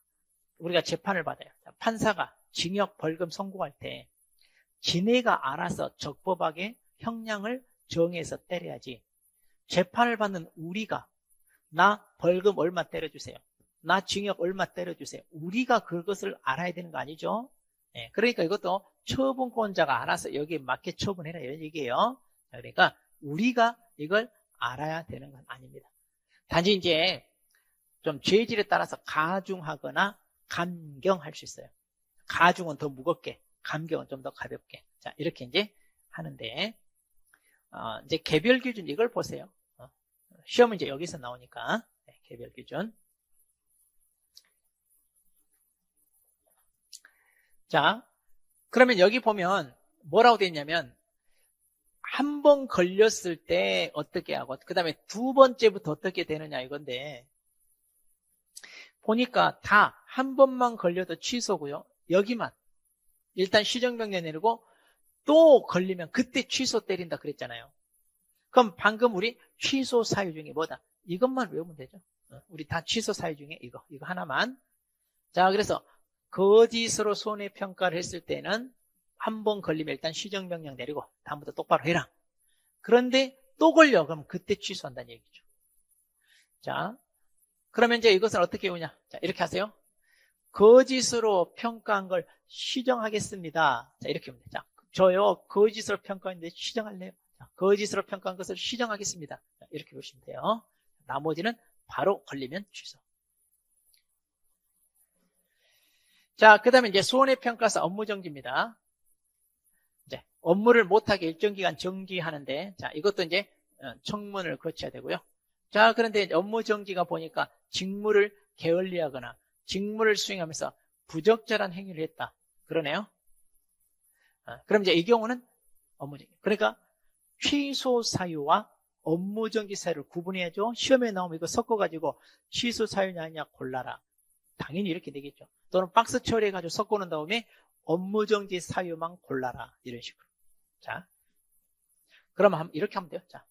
우리가 재판을 받아요. 자, 판사가 징역 벌금 선고할 때 지네가 알아서 적법하게 형량을 정해서 때려야지. 재판을 받는 우리가 나 벌금 얼마 때려주세요. 나 징역 얼마 때려주세요. 우리가 그것을 알아야 되는 거 아니죠? 네, 그러니까 이것도 처분권자가 알아서 여기에 맞게 처분해라 이런 얘기예요. 그러니까 우리가 이걸 알아야 되는 건 아닙니다. 단지 이제 좀 죄질에 따라서 가중하거나 감경할 수 있어요. 가중은 더 무겁게, 감경은 좀 더 가볍게. 자, 이렇게 이제 하는데, 이제 개별 기준 이걸 보세요. 시험은 이제 여기서 나오니까, 네, 개별 기준. 자, 그러면 여기 보면 뭐라고 되어 있냐면, 한 번 걸렸을 때 어떻게 하고, 그 다음에 두 번째부터 어떻게 되느냐 이건데, 보니까 다 한 번만 걸려도 취소고요. 여기만 일단 시정명령 내리고 또 걸리면 그때 취소 때린다 그랬잖아요. 그럼 방금 우리 취소 사유 중에 뭐다? 이것만 외우면 되죠. 우리 다 취소 사유 중에 이거 하나만. 자, 그래서 거짓으로 손해평가를 했을 때는 한 번 걸리면 일단 시정명령 내리고 다음부터 똑바로 해라. 그런데 또 걸려. 그럼 그때 취소한다는 얘기죠. 자, 그러면 이제 이것은 어떻게 외우냐? 자, 이렇게 하세요. 거짓으로 평가한 걸 시정하겠습니다. 자, 이렇게 하면 돼요. 자, 저요, 거짓으로 평가했는데 시정할래요? 자, 거짓으로 평가한 것을 시정하겠습니다. 자, 이렇게 보시면 돼요. 나머지는 바로 걸리면 취소. 자, 그 다음에 이제 손해평가서 업무정지입니다. 이제 업무를 못하게 일정 기간 정지하는데, 자, 이것도 이제 청문을 거쳐야 되고요. 자, 그런데 업무정지가 보니까 직무를 게을리하거나 직무를 수행하면서 부적절한 행위를 했다. 그러네요. 그럼 이제 이 경우는 업무정지. 그러니까 취소 사유와 업무정지 사유를 구분해야죠. 시험에 나오면 이거 섞어가지고 취소 사유냐 아니냐 골라라. 당연히 이렇게 되겠죠. 또는 박스 처리해가지고 섞어놓은 다음에 업무정지 사유만 골라라. 이런 식으로. 자, 그러면 이렇게 하면 돼요. 자,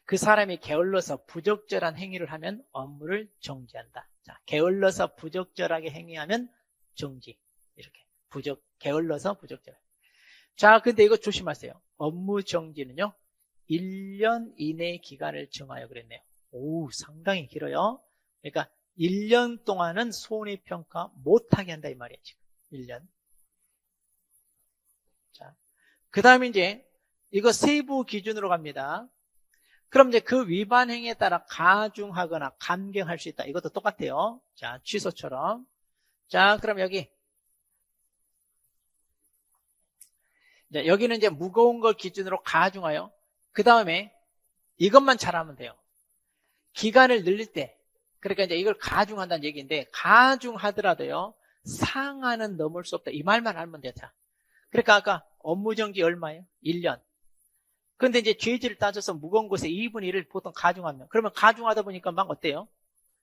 그 사람이 게을러서 부적절한 행위를 하면 업무를 정지한다. 자, 게을러서 부적절하게 행위하면 정지. 이렇게. 게을러서 부적절. 자, 근데 이거 조심하세요. 업무 정지는요, 1년 이내 기간을 정하여 그랬네요. 오, 상당히 길어요. 그러니까 1년 동안은 손해평가 못하게 한다, 이 말이에요, 지금. 1년. 자, 그 다음에 이제 이거 세부 기준으로 갑니다. 그럼 이제 그 위반 행위에 따라 가중하거나 감경할 수 있다. 이것도 똑같아요. 자, 취소처럼. 자, 그럼 여기. 자, 여기는 이제 무거운 걸 기준으로 가중하여. 그 다음에 이것만 잘하면 돼요. 기간을 늘릴 때. 그러니까 이제 이걸 가중한다는 얘기인데, 가중하더라도요, 상한은 넘을 수 없다. 이 말만 알면 돼요. 자. 그러니까 아까 업무정지 얼마예요? 1년. 그런데 이제 죄질을 따져서 무거운 것에 2분의 1을 보통 가중하면, 그러면 가중하다 보니까 막 어때요?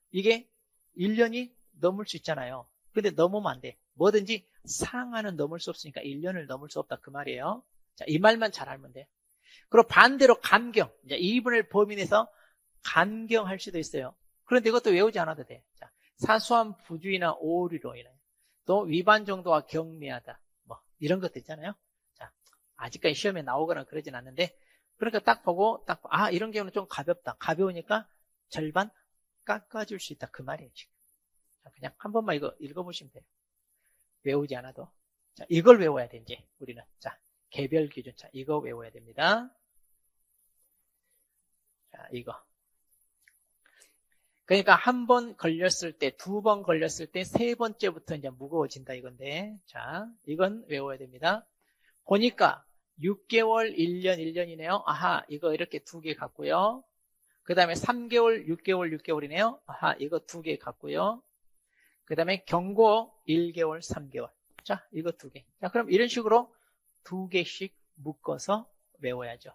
이게 1년이 넘을 수 있잖아요. 근데 넘으면 안 돼. 뭐든지 상한은 넘을 수 없으니까 1년을 넘을 수 없다. 그 말이에요. 자, 이 말만 잘 알면 돼. 그리고 반대로 감경. 이제 2분의 1 범위 내에서 감경할 수도 있어요. 그런데 이것도 외우지 않아도 돼. 자, 사소한 부주의나 오류로 인해 또 위반 정도가 경미하다. 뭐, 이런 것도 있잖아요. 자, 아직까지 시험에 나오거나 그러진 않는데, 그러니까 딱 보고, 이런 경우는 좀 가볍다. 가벼우니까 절반 깎아줄 수 있다. 그 말이에요, 지금. 자, 그냥 한 번만 이거 읽어보시면 돼요. 외우지 않아도. 자, 이걸 외워야 돼, 이제, 우리는. 자, 개별 기준. 자, 이거 외워야 됩니다. 자, 이거. 그러니까 한 번 걸렸을 때, 두 번 걸렸을 때, 세 번째부터 이제 무거워진다, 이건데. 자, 이건 외워야 됩니다. 보니까 6개월, 1년, 1년이네요. 아하, 이거 이렇게 두 개 같고요. 그 다음에 3개월, 6개월, 6개월이네요. 아하, 이거 2개 같고요. 그 다음에 경고 1개월, 3개월. 자, 이거 2개. 자, 그럼 이런 식으로 2개씩 묶어서 외워야죠.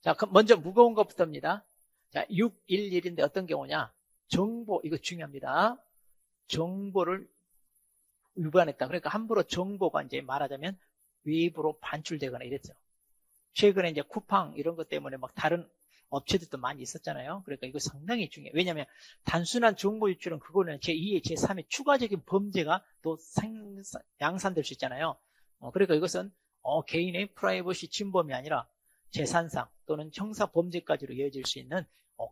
자, 그럼 먼저 무거운 것부터입니다. 자, 611인데 어떤 경우냐? 정보, 이거 중요합니다. 정보를 위반했다. 그러니까 함부로 정보가 이제 말하자면 외부로 반출되거나 이랬죠. 최근에 이제 쿠팡 이런 것 때문에 막 다른 업체들도 많이 있었잖아요. 그러니까 이거 상당히 중요해요. 왜냐하면 단순한 정보 유출은 그거는 제2의 제3의 추가적인 범죄가 또 양산될 수 있잖아요. 그러니까 이것은 개인의 프라이버시 침범이 아니라 재산상 또는 형사 범죄까지로 이어질 수 있는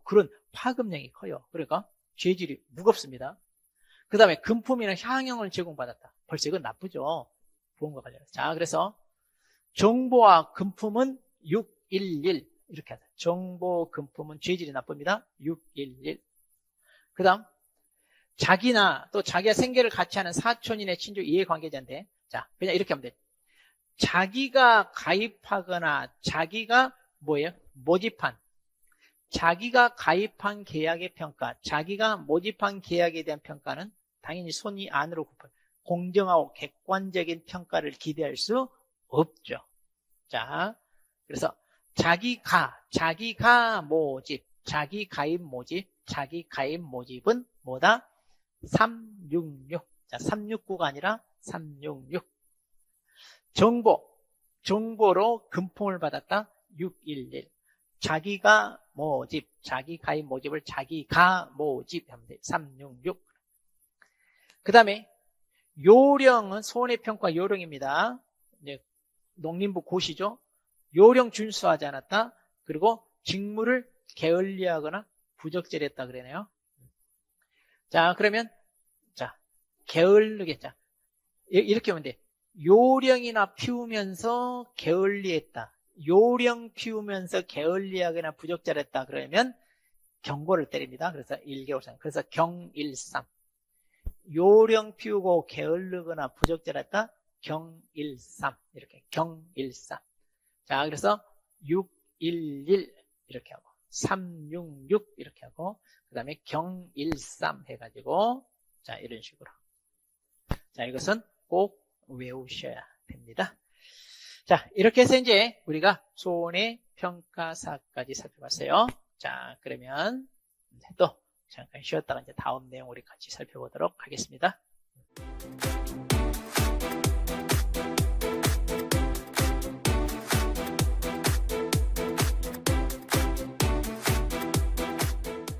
그런 파급력이 커요. 그러니까 죄질이 무겁습니다. 그 다음에 금품이나 향형을 제공받았다. 벌써 이건 나쁘죠. 보험과 관련해서. 자, 그래서 정보와 금품은 611 이렇게 하자. 정보, 금품은 죄질이 나쁩니다. 611. 그 다음 자기나 또 자기와 생계를 같이 하는 사촌인의 친족 이해관계자인데, 자, 그냥 이렇게 하면 돼. 자기가 가입하거나 자기가 뭐예요? 모집한, 자기가 가입한 계약의 평가, 자기가 모집한 계약에 대한 평가는 당연히 손이 안으로 굽어요. 공정하고 객관적인 평가를 기대할 수 없죠. 자, 그래서 자기가 모집, 자기 가입 모집은 뭐다? 366. 자, 369가 아니라 366. 정보로 금품을 받았다. 611. 자기가 모집, 자기 가입 모집을 자기가 모집하면 돼. 366. 그 다음에 요령은 손해평가 요령입니다. 이제 농림부 고시죠. 요령 준수하지 않았다. 그리고 직무를 게을리하거나 부적절했다 그러네요. 자, 그러면 자, 게을르겠자. 이렇게 하면 돼. 요령이나 피우면서 게을리했다. 요령 피우면서 게을리하거나 부적절했다. 그러면 경고를 때립니다. 그래서 1개월 상. 그래서 경13. 요령 피우고 게을르거나 부적절했다. 경13. 이렇게 경13. 자, 그래서 611 이렇게 하고 366 이렇게 하고 그 다음에 경13 해가지고 자, 이런 식으로. 자, 이것은 꼭 외우셔야 됩니다. 자, 이렇게 해서 이제 우리가 손해평가사까지 살펴봤어요. 자, 그러면 또 잠깐 쉬었다가 이제 다음 내용 우리 같이 살펴보도록 하겠습니다.